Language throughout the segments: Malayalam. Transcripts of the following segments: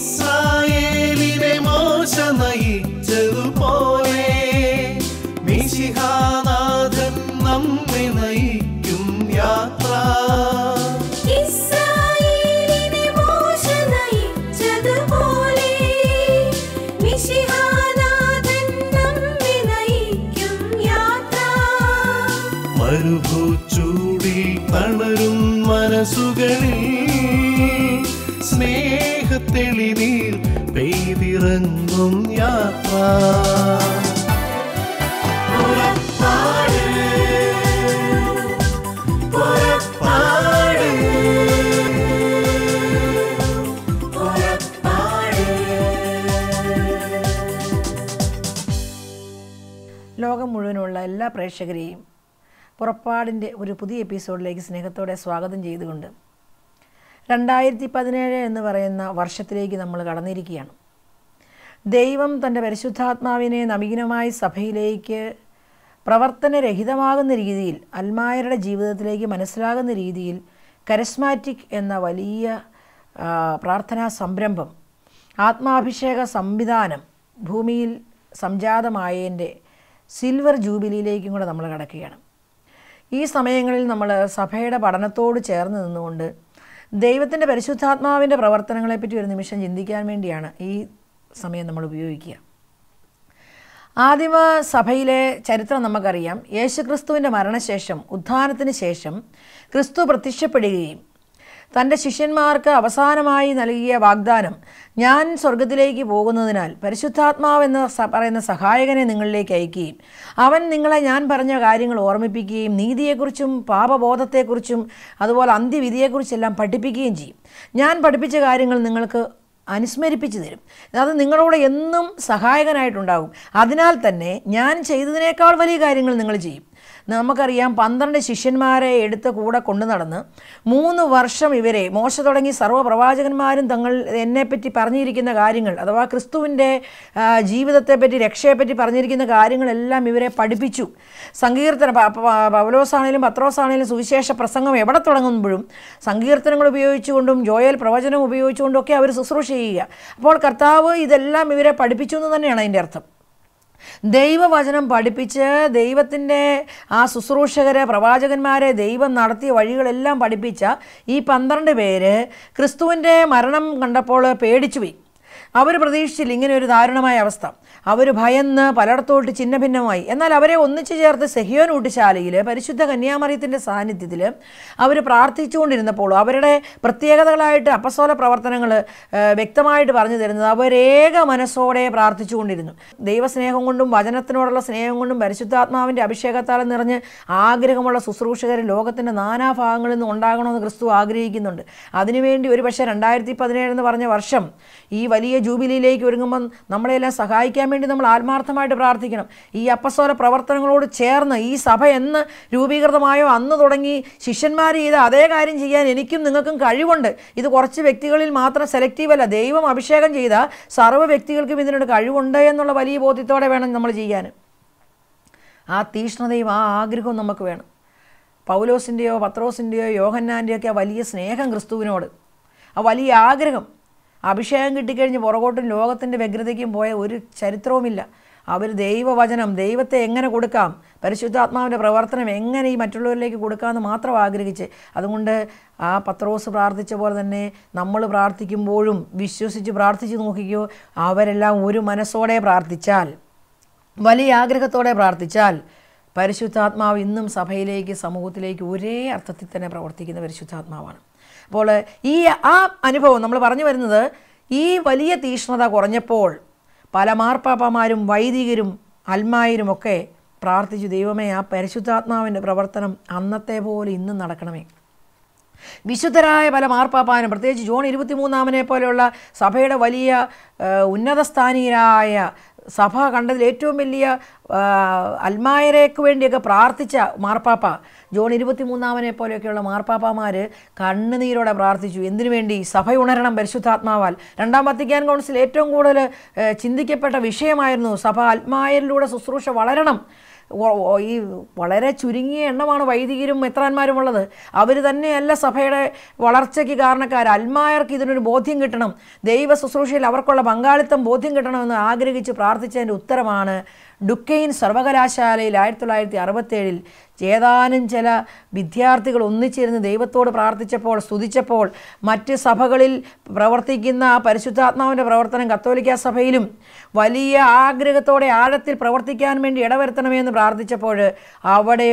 ഇസ്രായേലിനെ മോശ നയിച്ചതുപോലെ മിശിഹാനാഥൻ നമ്മെ നയിക്കും യാത്ര. ഇസ്രായേലിനെ മോശ നയിച്ചതുപോലെ മിശിഹാനാഥൻ നമ്മെ നയിക്കും യാത്ര. മരുഭൂച്ചൂടിൽ തളരും മനസ്സുകളിൽ സ്നേഹത്തെളിനീർ പെയ്തിറങ്ങും യാത്ര. ലോകം മുഴുവനുള്ള എല്ലാ പ്രേക്ഷകരെയും പുറപ്പാടിൻ്റെ ഒരു പുതിയ എപ്പിസോഡിലേക്ക് സ്നേഹത്തോടെ സ്വാഗതം ചെയ്തുകൊണ്ട് 2017 എന്ന് പറയുന്ന വർഷത്തിലേക്ക് നമ്മൾ കടന്നിരിക്കുകയാണ്. ദൈവം തൻ്റെ പരിശുദ്ധാത്മാവിനെ നവീനമായി സഭയിലേക്ക് പ്രവർത്തനരഹിതമാകുന്ന രീതിയിൽ അൽമായരുടെ ജീവിതത്തിലേക്ക് മനസ്സിലാകുന്ന രീതിയിൽ കരസ്മാറ്റിക് എന്ന വലിയ പ്രാർത്ഥനാ സംരംഭം, ആത്മാഭിഷേക സംവിധാനം ഭൂമിയിൽ സംജാതമായതിൻ്റെ സിൽവർ ജൂബിലിയിലേക്കും കൂടെ നമ്മൾ കടക്കുകയാണ്. ഈ സമയങ്ങളിൽ നമ്മൾ സഭയുടെ പഠനത്തോട് ചേർന്ന് നിന്നുകൊണ്ട് ദൈവത്തിൻ്റെ പരിശുദ്ധാത്മാവിൻ്റെ പ്രവർത്തനങ്ങളെപ്പറ്റി ഒരു നിമിഷം ചിന്തിക്കാൻ വേണ്ടിയാണ് ഈ സമയം നമ്മൾ ഉപയോഗിക്കുക. ആദിമ സഭയിലെ ചരിത്രം നമുക്കറിയാം. യേശുക്രിസ്തുവിൻ്റെ മരണശേഷം, ഉത്ഥാനത്തിന് ശേഷം ക്രിസ്തു പ്രത്യക്ഷപ്പെടുകയും തൻ്റെ ശിഷ്യന്മാർക്ക് അവസാനമായി നൽകിയ വാഗ്ദാനം, ഞാൻ സ്വർഗത്തിലേക്ക് പോകുന്നതിനാൽ പരിശുദ്ധാത്മാവെന്ന് പറയുന്ന സഹായകനെ നിങ്ങളിലേക്ക് അയക്കുകയും അവൻ നിങ്ങളെ ഞാൻ പറഞ്ഞ കാര്യങ്ങൾ ഓർമ്മിപ്പിക്കുകയും നീതിയെക്കുറിച്ചും പാപബോധത്തെക്കുറിച്ചും അതുപോലെ അന്ത്യവിധിയെക്കുറിച്ചെല്ലാം പഠിപ്പിക്കുകയും ചെയ്യും. ഞാൻ പഠിപ്പിച്ച കാര്യങ്ങൾ നിങ്ങൾക്ക് അനുസ്മരിപ്പിച്ചു തരും. അത് നിങ്ങളോട് എന്നും സഹായകനായിട്ടുണ്ടാകും. അതിനാൽ തന്നെ ഞാൻ ചെയ്തതിനേക്കാൾ വലിയ കാര്യങ്ങൾ നിങ്ങൾ ചെയ്യും. നമുക്കറിയാം, 12 ശിഷ്യന്മാരെ എടുത്ത് കൂടെ കൊണ്ടു നടന്ന് 3 വർഷം ഇവരെ, മോശ തുടങ്ങി സർവ്വപ്രവാചകന്മാരും എന്നെപ്പറ്റി പറഞ്ഞിരിക്കുന്ന കാര്യങ്ങൾ, അഥവാ ക്രിസ്തുവിൻ്റെ ജീവിതത്തെപ്പറ്റി, രക്ഷയെപ്പറ്റി പറഞ്ഞിരിക്കുന്ന കാര്യങ്ങളെല്ലാം ഇവരെ പഠിപ്പിച്ചു. പൗലോസാണേലും പത്രോസാണേലും സുവിശേഷ പ്രസംഗം എവിടെ തുടങ്ങുമ്പോഴും സങ്കീർത്തനങ്ങൾ ഉപയോഗിച്ചുകൊണ്ടും ജോയേൽ പ്രവചനം ഉപയോഗിച്ചുകൊണ്ടും ഒക്കെ അവർ ശുശ്രൂഷ ചെയ്യുക. അപ്പോൾ കർത്താവ് ഇതെല്ലാം ഇവരെ പഠിപ്പിച്ചു എന്ന് തന്നെയാണ് അതിൻ്റെ അർത്ഥം. ദൈവവചനം പഠിപ്പിച്ച് ദൈവത്തിൻ്റെ ആ ശുശ്രൂഷകരെ, പ്രവാചകന്മാരെ ദൈവം നടത്തിയ വഴികളെല്ലാം പഠിപ്പിച്ച ഈ 12 പേര് ക്രിസ്തുവിൻ്റെ മരണം കണ്ടപ്പോൾ പേടിച്ചുപോയി. അവർ പ്രതീക്ഷിച്ചില്ല ഇങ്ങനെ ഒരു ദാരുണമായ അവസ്ഥ. അവർ ഭയന്ന് പലയിടത്തോട്ട് ചിന്ന ഭിന്നമായി. എന്നാൽ അവരെ ഒന്നിച്ചു ചേർത്ത് സെഹിയോൻ ഊട്ടുശാലയിൽ പരിശുദ്ധ കന്യാമറിയത്തിൻ്റെ സാന്നിധ്യത്തിൽ അവർ പ്രാർത്ഥിച്ചുകൊണ്ടിരുന്നപ്പോൾ അവരുടെ പ്രത്യേകതകളായിട്ട് അപ്പസ്തോല പ്രവർത്തനങ്ങൾ വ്യക്തമായിട്ട് പറഞ്ഞു തരുന്നത് അവരേക മനസ്സോടെ പ്രാർത്ഥിച്ചുകൊണ്ടിരുന്നു. ദൈവസ്നേഹം കൊണ്ടും വചനത്തിനോടുള്ള സ്നേഹം കൊണ്ടും പരിശുദ്ധാത്മാവിൻ്റെ അഭിഷേകത്താൽ നിറഞ്ഞ് ആഗ്രഹമുള്ള ശുശ്രൂഷകർ ലോകത്തിൻ്റെ നാനാഭാഗങ്ങളിൽ നിന്ന് ഉണ്ടാകണമെന്ന് ക്രിസ്തു ആഗ്രഹിക്കുന്നുണ്ട്. അതിനുവേണ്ടി ഒരു പക്ഷേ 2017 എന്ന് പറഞ്ഞ വർഷം ഈ വലിയ ജൂബിലിയിലേക്ക് ഒരുങ്ങുമ്പോൾ നമ്മളെല്ലാം സഹായിക്കാൻ വേണ്ടി നമ്മൾ ആത്മാർത്ഥമായിട്ട് പ്രാർത്ഥിക്കണം. ഈ അപ്പസ്തോല പ്രവർത്തനങ്ങളോട് ചേർന്ന് ഈ സഭ എന്ന് രൂപീകൃതമായോ അന്ന് തുടങ്ങി ശിഷ്യന്മാർ ചെയ്ത അതേ കാര്യം ചെയ്യാൻ എനിക്കും നിങ്ങൾക്കും കഴിവുണ്ട്. ഇത് കുറച്ച് വ്യക്തികളിൽ മാത്രം സെലക്റ്റീവ് അല്ല. ദൈവം അഭിഷേകം ചെയ്ത സർവ്വ വ്യക്തികൾക്കും ഇതിനൊരു കഴിവുണ്ട് എന്നുള്ള വലിയ ബോധ്യത്തോടെ വേണം നമ്മൾ ചെയ്യാൻ. ആ തീഷ്ണതയും ആ ആഗ്രഹവും നമുക്ക് വേണം. പൗലോസിൻ്റെയോ പത്രോസിൻ്റെയോ യോഹന്നാൻ്റെയോ ഒക്കെ ആ വലിയ സ്നേഹം ക്രിസ്തുവിനോട്, ആ വലിയ ആഗ്രഹം, അഭിഷേകം കിട്ടിക്കഴിഞ്ഞ് പുറകോട്ടും ലോകത്തിൻ്റെ വ്യഗ്രതയ്ക്കും പോയ ഒരു ചരിത്രവുമില്ല. അവർ ദൈവവചനം, ദൈവത്തെ എങ്ങനെ കൊടുക്കാം, പരിശുദ്ധാത്മാവിൻ്റെ പ്രവർത്തനം എങ്ങനെ ഈ മറ്റുള്ളവരിലേക്ക് കൊടുക്കാമെന്ന് മാത്രം ആഗ്രഹിച്ച്, അതുകൊണ്ട് ആ പത്രോസ് പ്രാർത്ഥിച്ച പോലെ തന്നെ നമ്മൾ പ്രാർത്ഥിക്കുമ്പോഴും വിശ്വസിച്ച് പ്രാർത്ഥിച്ച് നോക്കിക്കോ. അവരെല്ലാം ഒരു മനസ്സോടെ പ്രാർത്ഥിച്ചാൽ, വലിയ ആഗ്രഹത്തോടെ പ്രാർത്ഥിച്ചാൽ പരിശുദ്ധാത്മാവ് ഇന്നും സഭയിലേക്ക്, സമൂഹത്തിലേക്ക് ഒരേ അർത്ഥത്തിൽ തന്നെ പ്രവർത്തിക്കുന്ന പരിശുദ്ധാത്മാവാണ്. അപ്പോൾ ആ അനുഭവം നമ്മൾ പറഞ്ഞു വരുന്നത്, ഈ വലിയ തീഷ്ണത കുറഞ്ഞപ്പോൾ പല മാർപ്പാപ്പമാരും വൈദികരും അൽമായരുമൊക്കെ പ്രാർത്ഥിച്ചു, ദൈവമേ ആ പരിശുദ്ധാത്മാവിൻ്റെ പ്രവർത്തനം അന്നത്തെ പോലെ ഇന്നും നടക്കണമേ. വിശുദ്ധരായ പല മാർപ്പാപ്പാനും, പ്രത്യേകിച്ച് ജോൺ 23 പോലെയുള്ള സഭയുടെ വലിയ ഉന്നതസ്ഥാനീയരായ സഭ കണ്ടതിൽ ഏറ്റവും വലിയ അൽമായരേക്ക് വേണ്ടിയൊക്കെ പ്രാർത്ഥിച്ച മാർപ്പാപ്പ, ജോൺ 23 പോലെയൊക്കെയുള്ള മാർപ്പാപ്പമാർ കണ്ണുനീരോടെ പ്രാർത്ഥിച്ചു. എന്തിനു വേണ്ടി? സഭ ഉണരണം പരിശുദ്ധാത്മാവാൽ. 2ാം വത്തിക്കാൻ കൗൺസിൽ ഏറ്റവും കൂടുതൽ ചിന്തിക്കപ്പെട്ട വിഷയമായിരുന്നു സഭ അൽമായരിലൂടെ ശുശ്രൂഷ വളരണം. ഈ വളരെ ചുരുങ്ങിയ എണ്ണമാണ് വൈദികരും മെത്രാന്മാരും ഉള്ളത്. അവർ തന്നെയല്ല സഭയുടെ വളർച്ചയ്ക്ക് കാരണക്കാർ. അൽമായർക്ക് ഇതിനൊരു ബോധ്യം കിട്ടണം, ദൈവ ശുശ്രൂഷയിൽ അവർക്കുള്ള പങ്കാളിത്തം ബോധ്യം കിട്ടണമെന്ന് ആഗ്രഹിച്ച് പ്രാർത്ഥിച്ചതിൻ്റെ ഉത്തരമാണ് ഡുക്കെയിൻ സർവകലാശാലയിൽ 1967 ഏതാനും ചില വിദ്യാർത്ഥികൾ ഒന്നിച്ചിരുന്ന് ദൈവത്തോട് പ്രാർത്ഥിച്ചപ്പോൾ, സ്തുതിച്ചപ്പോൾ മറ്റ് സഭകളിൽ പ്രവർത്തിക്കുന്ന ആ പരിശുദ്ധാത്മാവിൻ്റെ പ്രവർത്തനം കത്തോലിക്ക സഭയിലും വലിയ ആഗ്രഹത്തോടെ ആഴത്തിൽ പ്രവർത്തിക്കാൻ വേണ്ടി ഇടവരുത്തണമെന്ന് പ്രാർത്ഥിച്ചപ്പോൾ അവിടെ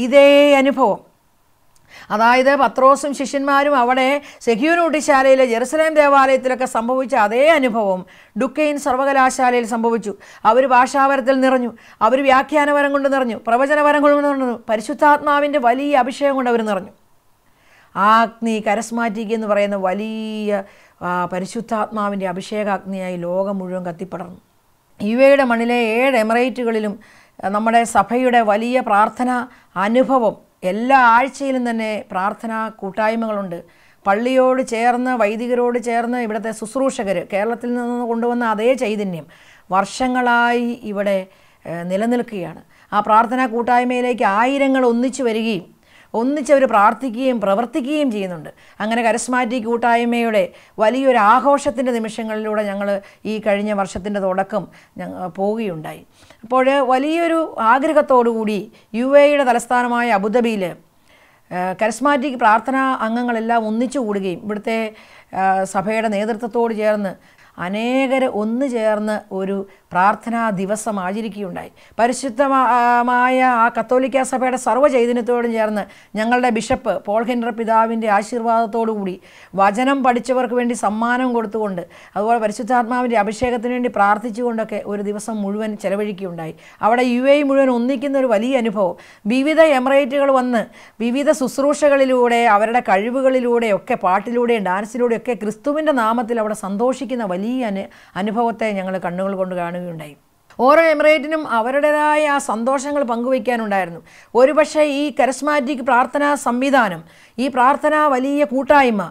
ഇതേ അനുഭവം, അതായത് പത്രോസും ശിഷ്യന്മാരും അവിടെ സെഹ്യൂനൂട്ടിശാലയിലെ ജെറുസലേം ദേവാലയത്തിലൊക്കെ സംഭവിച്ച അതേ അനുഭവം ഡുക്കെയിൻ സർവകലാശാലയിൽ സംഭവിച്ചു. അവർ ഭാഷാവരത്തിൽ നിറഞ്ഞു, അവർ വ്യാഖ്യാനവരം കൊണ്ട് നിറഞ്ഞു, പ്രവചനവരം കൊണ്ട് നിറഞ്ഞു, പരിശുദ്ധാത്മാവിൻ്റെ വലിയ അഭിഷേകം കൊണ്ട് അവർ നിറഞ്ഞു. ആഗ്നി കരസ്മാറ്റിക് എന്ന് പറയുന്ന വലിയ പരിശുദ്ധാത്മാവിൻ്റെ അഭിഷേകാഗ്നിയായി ലോകം മുഴുവൻ കത്തിപ്പടർന്നു. യുഎയുടെ മണ്ണിലെ 7 എമിറേറ്റുകളിലും നമ്മുടെ സഭയുടെ വലിയ പ്രാർത്ഥന അനുഭവം, എല്ലാ ആഴ്ചയിലും തന്നെ പ്രാർത്ഥനാ കൂട്ടായ്മകളുണ്ട്. പള്ളിയോട് ചേർന്ന്, വൈദികരോട് ചേർന്ന് ഇവിടുത്തെ ശുശ്രൂഷകർ, കേരളത്തിൽ നിന്ന് കൊണ്ടുവന്ന അതേ ചൈതന്യം വർഷങ്ങളായി ഇവിടെ നിലനിൽക്കുകയാണ്. ആ പ്രാർത്ഥനാ കൂട്ടായ്മയിലേക്ക് ആയിരങ്ങൾ ഒന്നിച്ചു വരികയും ഒന്നിച്ചവർ പ്രാർത്ഥിക്കുകയും പ്രവർത്തിക്കുകയും ചെയ്യുന്നുണ്ട്. അങ്ങനെ കരസ്മാറ്റിക് കൂട്ടായ്മയുടെ വലിയൊരു ആഘോഷത്തിൻ്റെ നിമിഷങ്ങളിലൂടെ ഞങ്ങൾ ഈ കഴിഞ്ഞ വർഷത്തിൻ്റെ തുടക്കം പോവുകയുണ്ടായി. അപ്പോൾ വലിയൊരു ആഗ്രഹത്തോടുകൂടി യുഎയുടെ തലസ്ഥാനമായ അബുദാബിയിൽ കരസ്മാറ്റിക് പ്രാർത്ഥനാ അംഗങ്ങളെല്ലാം ഒന്നിച്ചു കൂടുകയും ഇവിടുത്തെ സഭയുടെ നേതൃത്വത്തോട് ചേർന്ന് അനേകർ ഒന്നു ചേർന്ന് ഒരു പ്രാർത്ഥനാ ദിവസം ആചരിക്കുകയുണ്ടായി. പരിശുദ്ധമായ ആ കത്തോലിക്ക സഭയുടെ സർവ്വചൈതന്യത്തോടും ചേർന്ന് ഞങ്ങളുടെ ബിഷപ്പ് പോൾ ഹെൻറി പിതാവിൻ്റെ ആശീർവാദത്തോടുകൂടി വചനം പഠിച്ചവർക്ക് വേണ്ടി സമ്മാനം കൊടുത്തുകൊണ്ട്, അതുപോലെ പരിശുദ്ധാത്മാവിൻ്റെ അഭിഷേകത്തിന് വേണ്ടി പ്രാർത്ഥിച്ചുകൊണ്ടൊക്കെ ഒരു ദിവസം മുഴുവൻ ചെലവഴിക്കുകയുണ്ടായി. അവിടെ യുഎഇ മുഴുവൻ ഒന്നിക്കുന്ന ഒരു വലിയ അനുഭവം. വിവിധ എമിറേറ്റുകൾ വന്ന് വിവിധ ശുശ്രൂഷകളിലൂടെ, അവരുടെ കഴിവുകളിലൂടെയൊക്കെ, പാട്ടിലൂടെയും ഡാൻസിലൂടെയൊക്കെ ക്രിസ്തുവിൻ്റെ നാമത്തിൽ അവിടെ സന്തോഷിക്കുന്ന വലിയ അനുഭവത്തെ ഞങ്ങൾ കണ്ണുകൾ കൊണ്ട് കാണുകയുണ്ടായി. ഓരോ എമിറേറ്റിനും അവരുടേതായ ആ സന്തോഷങ്ങൾ പങ്കുവയ്ക്കാനുണ്ടായിരുന്നു. ഒരുപക്ഷെ ഈ കരസ്മാറ്റിക് പ്രാർത്ഥനാ സംവിധാനം, ഈ പ്രാർത്ഥനാ വലിയ കൂട്ടായ്മ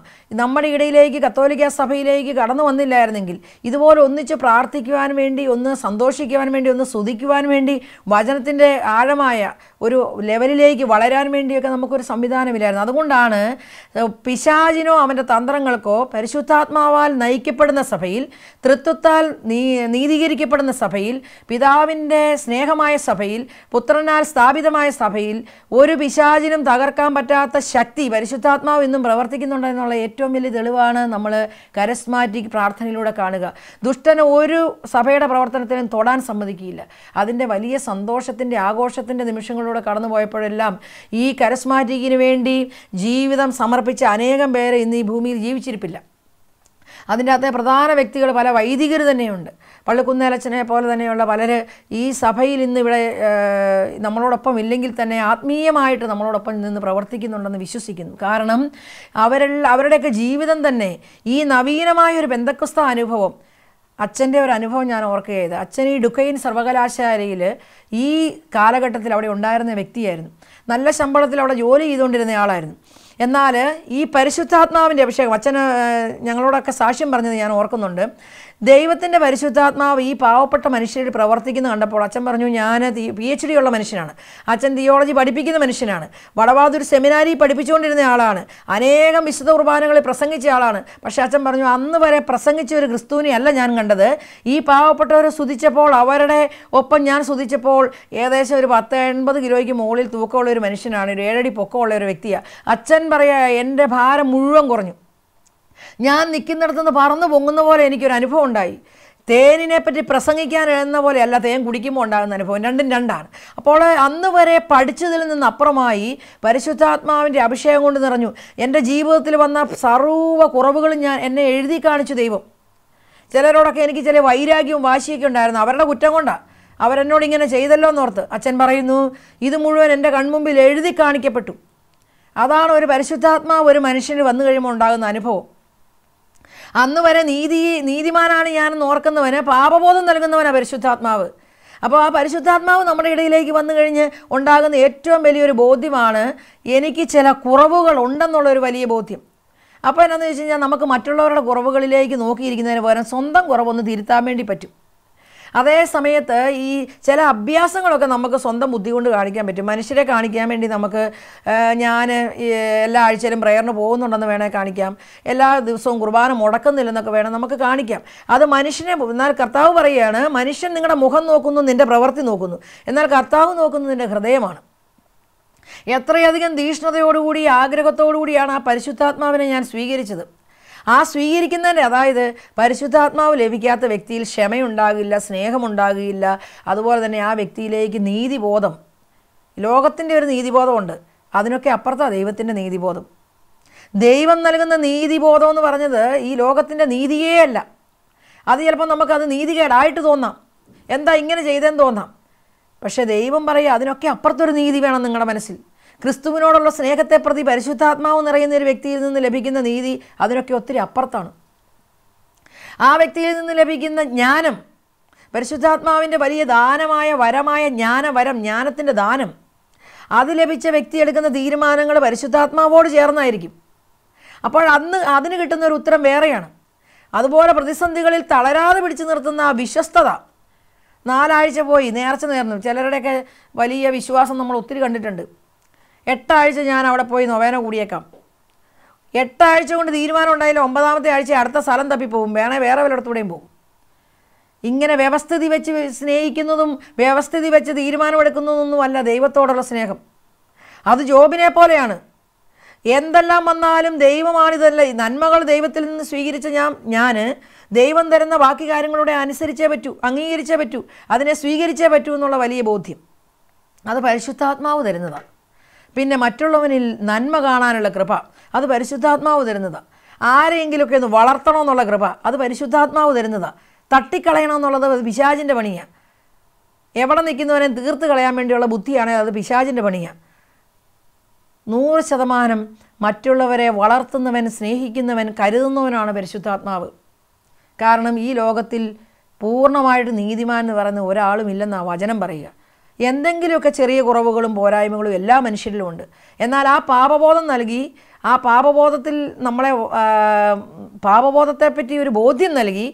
നമ്മുടെ ഇടയിലേക്ക്, കത്തോലിക്ക സഭയിലേക്ക് കടന്നു വന്നില്ലായിരുന്നെങ്കിൽ ഇതുപോലെ ഒന്നിച്ച് പ്രാർത്ഥിക്കുവാൻ വേണ്ടി, ഒന്ന് സന്തോഷിക്കുവാൻ വേണ്ടി, ഒന്ന് സ്തുതിക്കുവാൻ വേണ്ടി, വചനത്തിൻ്റെ ആഴമായ ഒരു ലെവലിലേക്ക് വളരാൻ വേണ്ടിയൊക്കെ നമുക്കൊരു സംവിധാനമില്ലായിരുന്നു. അതുകൊണ്ടാണ് പിശാചിനോ അവൻ്റെ തന്ത്രങ്ങൾക്കോ പരിശുദ്ധാത്മാവാൽ നയിക്കപ്പെടുന്ന സഭയിൽ, തൃത്വത്താൽ നീതീകരിക്കപ്പെടുന്ന സഭയിൽ, പിതാവിൻ്റെ സ്നേഹമായ സഭയിൽ, പുത്രനാൽ സ്ഥാപിതമായ സഭയിൽ ഒരു പിശാചിനും തകർക്കാൻ പറ്റാത്ത ശക്തി പരിശുദ്ധാത്മാവ് ഇന്നും പ്രവർത്തിക്കുന്നുണ്ടെന്നുള്ള ഏറ്റവും വലിയ തെളിവാണ് നമ്മൾ കരസ്മാറ്റിക് പ്രാർത്ഥനയിലൂടെ കാണുക. ദുഷ്ടന് ഒരു സഭയുടെ പ്രവർത്തനത്തിനും തൊടാൻ സമ്മതിക്കില്ല. അതിൻ്റെ വലിയ സന്തോഷത്തിൻ്റെ, ആഘോഷത്തിൻ്റെ നിമിഷങ്ങളിലൂടെ കടന്നു പോയപ്പോഴെല്ലാം ഈ കരസ്മാറ്റിക്കിന് വേണ്ടി ജീവിതം സമർപ്പിച്ച അനേകം പേരെ ഇന്ന് ഈ ഭൂമിയിൽ ജീവിച്ചിരിപ്പില്ല. അതിൻ്റെ അകത്തെ പ്രധാന വ്യക്തികൾ പല വൈദികർ തന്നെയുണ്ട്. പള്ളിക്കുന്നേലച്ചനെ പോലെ തന്നെയുള്ള പലർ ഈ സഭയിൽ ഇന്ന് ഇവിടെ നമ്മളോടൊപ്പം ഇല്ലെങ്കിൽ തന്നെ ആത്മീയമായിട്ട് നമ്മളോടൊപ്പം നിന്ന് പ്രവർത്തിക്കുന്നുണ്ടെന്ന് വിശ്വസിക്കുന്നു. കാരണം അവരുടെയൊക്കെ ജീവിതം തന്നെ ഈ നവീനമായൊരു പെന്തക്കോസ്ത അനുഭവം, അച്ഛൻ്റെ ഒരു അനുഭവം ഞാൻ ഓർക്കുകയത്. അച്ഛൻ ഈ ഡുക്കെയിൻ സർവകലാശാലയിൽ ഈ കാലഘട്ടത്തിൽ അവിടെ ഉണ്ടായിരുന്ന വ്യക്തിയായിരുന്നു. നല്ല ശമ്പളത്തിൽ അവിടെ ജോലി ചെയ്തുകൊണ്ടിരുന്ന ആളായിരുന്നു. എന്നാൽ ഈ പരിശുദ്ധാത്മാവിൻ്റെ അഭിഷേകം, അച്ഛന് ഞങ്ങളോടൊക്കെ സാക്ഷ്യം പറഞ്ഞത് ഞാൻ ഓർക്കുന്നുണ്ട്. ദൈവത്തിൻ്റെ പരിശുദ്ധാത്മാവ് ഈ പാവപ്പെട്ട മനുഷ്യരിൽ പ്രവർത്തിക്കുന്നത് കണ്ടപ്പോൾ അച്ഛൻ പറഞ്ഞു, ഞാൻ PhD ഉള്ള മനുഷ്യനാണ്, അച്ഛൻ തിയോളജി പഠിപ്പിക്കുന്ന മനുഷ്യനാണ്, വടവാതൂർ സെമിനാരി പഠിപ്പിച്ചുകൊണ്ടിരുന്ന ആളാണ്, അനേകം വിശുദ്ധ കുർബാനകളിൽ പ്രസംഗിച്ച ആളാണ്. പക്ഷേ അച്ഛൻ പറഞ്ഞു, അന്ന് വരെ പ്രസംഗിച്ച ഒരു ക്രിസ്തുവിനെ അല്ല ഞാൻ കണ്ടത്. ഈ പാവപ്പെട്ടവരെ സ്തുതിച്ചപ്പോൾ, അവരുടെ ഒപ്പം ഞാൻ സ്തുതിച്ചപ്പോൾ ഏകദേശം ഒരു 10-80 കിലോയ്ക്ക് മുകളിൽ തൂക്കമുള്ള ഒരു മനുഷ്യനാണ്, ഒരു 7 അടി പൊക്കമുള്ള ഒരു വ്യക്തിയാണ്. അച്ഛൻ പറയാ, എൻ്റെ ഭാരം മുഴുവൻ കുറഞ്ഞു. ഞാൻ നിൽക്കുന്നിടത്തുനിന്ന് പറന്നു പൊങ്ങുന്ന പോലെ എനിക്കൊരു അനുഭവം ഉണ്ടായി. തേനിനെ പറ്റി പ്രസംഗിക്കാൻ എന്ന പോലെ അല്ല, തേൻ കുടിക്കുമ്പോൾ ഉണ്ടാകുന്ന അനുഭവം, രണ്ടും രണ്ടാണ്. അപ്പോൾ അന്ന് വരെ പഠിച്ചതിൽ നിന്ന് അപ്പുറമായി പരിശുദ്ധാത്മാവിൻ്റെ അഭിഷേകം കൊണ്ട് നിറഞ്ഞു. എൻ്റെ ജീവിതത്തിൽ വന്ന സർവ്വ കുറവുകളും എന്നെ എഴുതി കാണിച്ചു ദൈവം. ചിലരോടൊക്കെ എനിക്ക് ചില വൈരാഗ്യവും വാശിയൊക്കെ ഉണ്ടായിരുന്നു, അവരുടെ കുറ്റം കൊണ്ടാണ്. അവരെന്നോട് ഇങ്ങനെ ചെയ്തല്ലോ എന്നോർത്ത് അച്ഛൻ പറയുന്നു, ഇത് മുഴുവൻ എൻ്റെ കൺമുമ്പിൽ എഴുതി കാണിക്കപ്പെട്ടു. അതാണ് ഒരു പരിശുദ്ധാത്മാവ് ഒരു മനുഷ്യന് വന്നു കഴിയുമ്പോൾ ഉണ്ടാകുന്ന അനുഭവം. അന്ന് വരെ നീതിമാനാണ് ഞാനെന്ന് ഓർക്കുന്നവന് പാപബോധം നൽകുന്നവനാണ് പരിശുദ്ധാത്മാവ്. അപ്പോൾ ആ പരിശുദ്ധാത്മാവ് നമ്മുടെ ഇടയിലേക്ക് വന്നു കഴിഞ്ഞ് ഉണ്ടാകുന്ന ഏറ്റവും വലിയൊരു ബോധ്യമാണ് എനിക്ക് ചില കുറവുകൾ ഉണ്ടെന്നുള്ളൊരു വലിയ ബോധ്യം. അപ്പോൾ എന്നാന്ന് വെച്ച് കഴിഞ്ഞാൽ നമുക്ക് മറ്റുള്ളവരുടെ കുറവുകളിലേക്ക് നോക്കിയിരിക്കുന്നതിന് പകരം സ്വന്തം കുറവൊന്ന് തിരുത്താൻ വേണ്ടി പറ്റും. അതേ സമയത്ത് ഈ ചില അഭ്യാസങ്ങളൊക്കെ നമുക്ക് സ്വന്തം ബുദ്ധി കൊണ്ട് കാണിക്കാൻ പറ്റും. മനുഷ്യരെ കാണിക്കാൻ വേണ്ടി നമുക്ക് ഞാൻ എല്ലാ ആഴ്ചയിലും പ്രയറിന് പോകുന്നുണ്ടെന്ന് വേണേൽ കാണിക്കാം, എല്ലാ ദിവസവും കുർബാന മുടക്കുന്നില്ലെന്നൊക്കെ വേണം നമുക്ക് കാണിക്കാം. അത് മനുഷ്യനെ, എന്നാൽ കർത്താവ് പറയുകയാണ്, മനുഷ്യൻ നിങ്ങളുടെ മുഖം നോക്കുന്നു, നിൻ്റെ പ്രവൃത്തി നോക്കുന്നു, എന്നാൽ കർത്താവ് നോക്കുന്നത് നിൻ്റെ ഹൃദയമാണ്. എത്രയധികം തീഷ്ണതയോടുകൂടി ആഗ്രഹത്തോടുകൂടിയാണ് ആ പരിശുദ്ധാത്മാവിനെ ഞാൻ സ്വീകരിച്ചത്. ആ സ്വീകരിക്കുന്നതിൻ്റെ, അതായത് പരിശുദ്ധാത്മാവ് ലഭിക്കാത്ത വ്യക്തിയിൽ ക്ഷമയുണ്ടാകില്ല, സ്നേഹമുണ്ടാകില്ല. അതുപോലെ തന്നെ ആ വ്യക്തിയിലേക്ക് നീതിബോധം, ലോകത്തിൻ്റെ ഒരു നീതിബോധമുണ്ട്, അതിനൊക്കെ അപ്പുറത്താണ് ദൈവത്തിൻ്റെ നീതിബോധം. ദൈവം നൽകുന്ന നീതിബോധം എന്ന് പറഞ്ഞത് ഈ ലോകത്തിൻ്റെ നീതിയേ അല്ല. അത് ചിലപ്പോൾ നമുക്കത് നീതികേടായിട്ട് തോന്നാം, എന്താ ഇങ്ങനെ ചെയ്തതെന്ന് തോന്നാം. പക്ഷേ ദൈവം പറയുക, അതിനൊക്കെ അപ്പുറത്തൊരു നീതി വേണം നിങ്ങളുടെ മനസ്സിൽ. ക്രിസ്തുവിനോടുള്ള സ്നേഹത്തെ പ്രതി പരിശുദ്ധാത്മാവ് നിറയുന്ന ഒരു വ്യക്തിയിൽ നിന്ന് ലഭിക്കുന്ന നീതി അതിനൊക്കെ ഒത്തിരി അപ്പുറത്താണ്. ആ വ്യക്തിയിൽ നിന്ന് ലഭിക്കുന്ന ജ്ഞാനം, പരിശുദ്ധാത്മാവിൻ്റെ വലിയ ദാനമായ വരമായ ജ്ഞാനത്തിൻ്റെ ദാനം, അത് ലഭിച്ച വ്യക്തി എടുക്കുന്ന തീരുമാനങ്ങൾ പരിശുദ്ധാത്മാവോട് ചേർന്നായിരിക്കും. അപ്പോൾ അതിന് കിട്ടുന്ന ഒരു ഉത്തരം വേറെയാണ്. അതുപോലെ പ്രതിസന്ധികളിൽ തളരാതെ പിടിച്ചു നിർത്തുന്ന ആ വിശ്വസ്തത. 4 ആഴ്ച പോയി നേർച്ച നേർന്നു, ചിലരുടെയൊക്കെ വലിയ വിശ്വാസം നമ്മൾ ഒത്തിരി കണ്ടിട്ടുണ്ട്. 8 ആഴ്ച ഞാൻ അവിടെ പോയി നൊവേന കൂടിയേക്കാം. 8 ആഴ്ച കൊണ്ട് തീരുമാനം ഉണ്ടായാലും 9ാമത്തെ ആഴ്ച അടുത്ത സ്ഥലം തപ്പിപ്പോവും, വേണേൽ വേറെ വല്ലയിടത്തൂടെയും പോകും. ഇങ്ങനെ വ്യവസ്ഥിതി വെച്ച് സ്നേഹിക്കുന്നതും വ്യവസ്ഥിതി വെച്ച് തീരുമാനമെടുക്കുന്നതൊന്നുമല്ല ദൈവത്തോടുള്ള സ്നേഹം. അത് ജോബിനെ പോലെയാണ്. എന്തെല്ലാം വന്നാലും ദൈവമാണിതല്ല, നന്മകൾ ദൈവത്തിൽ നിന്ന് സ്വീകരിച്ച ഞാൻ ദൈവം തരുന്ന ബാക്കി കാര്യങ്ങളുടെ അനുസരിച്ചേ പറ്റൂ, അംഗീകരിച്ചേ പറ്റൂ, അതിനെ സ്വീകരിച്ചേ പറ്റൂ എന്നുള്ള വലിയ ബോധ്യം അത് പരിശുദ്ധാത്മാവ് തരുന്നതാണ്. പിന്നെ മറ്റുള്ളവനിൽ നന്മ കാണാനുള്ള കൃപ അത് പരിശുദ്ധാത്മാവ് തരുന്നതാണ്. ആരെയെങ്കിലുമൊക്കെ ഒന്ന് വളർത്തണമെന്നുള്ള കൃപ അത് പരിശുദ്ധാത്മാവ് തരുന്നതാണ്. തട്ടിക്കളയണമെന്നുള്ളത് അത് പിശാചിൻ്റെ പണിയാണ്. എവിടെ നിൽക്കുന്നവനെ തീർത്ത് കളയാൻ വേണ്ടിയുള്ള ബുദ്ധിയാണെങ്കിൽ അത് പിശാചിൻ്റെ പണിയാണ്. 100% മറ്റുള്ളവരെ വളർത്തുന്നവൻ, സ്നേഹിക്കുന്നവൻ, കരുതുന്നവനാണ് പരിശുദ്ധാത്മാവ്. കാരണം ഈ ലോകത്തിൽ പൂർണ്ണമായിട്ട് നീതിമാൻ എന്ന് പറയുന്ന ഒരാളുമില്ലെന്നാണ് വചനം പറയുക. എന്തെങ്കിലുമൊക്കെ ചെറിയ കുറവുകളും പോരായ്മകളും എല്ലാ മനുഷ്യരിലും ഉണ്ട്. എന്നാൽ ആ പാപബോധം നൽകി, ആ പാപബോധത്തിൽ നമ്മളെ പാപബോധത്തെപ്പറ്റി ഒരു ബോധ്യം നൽകി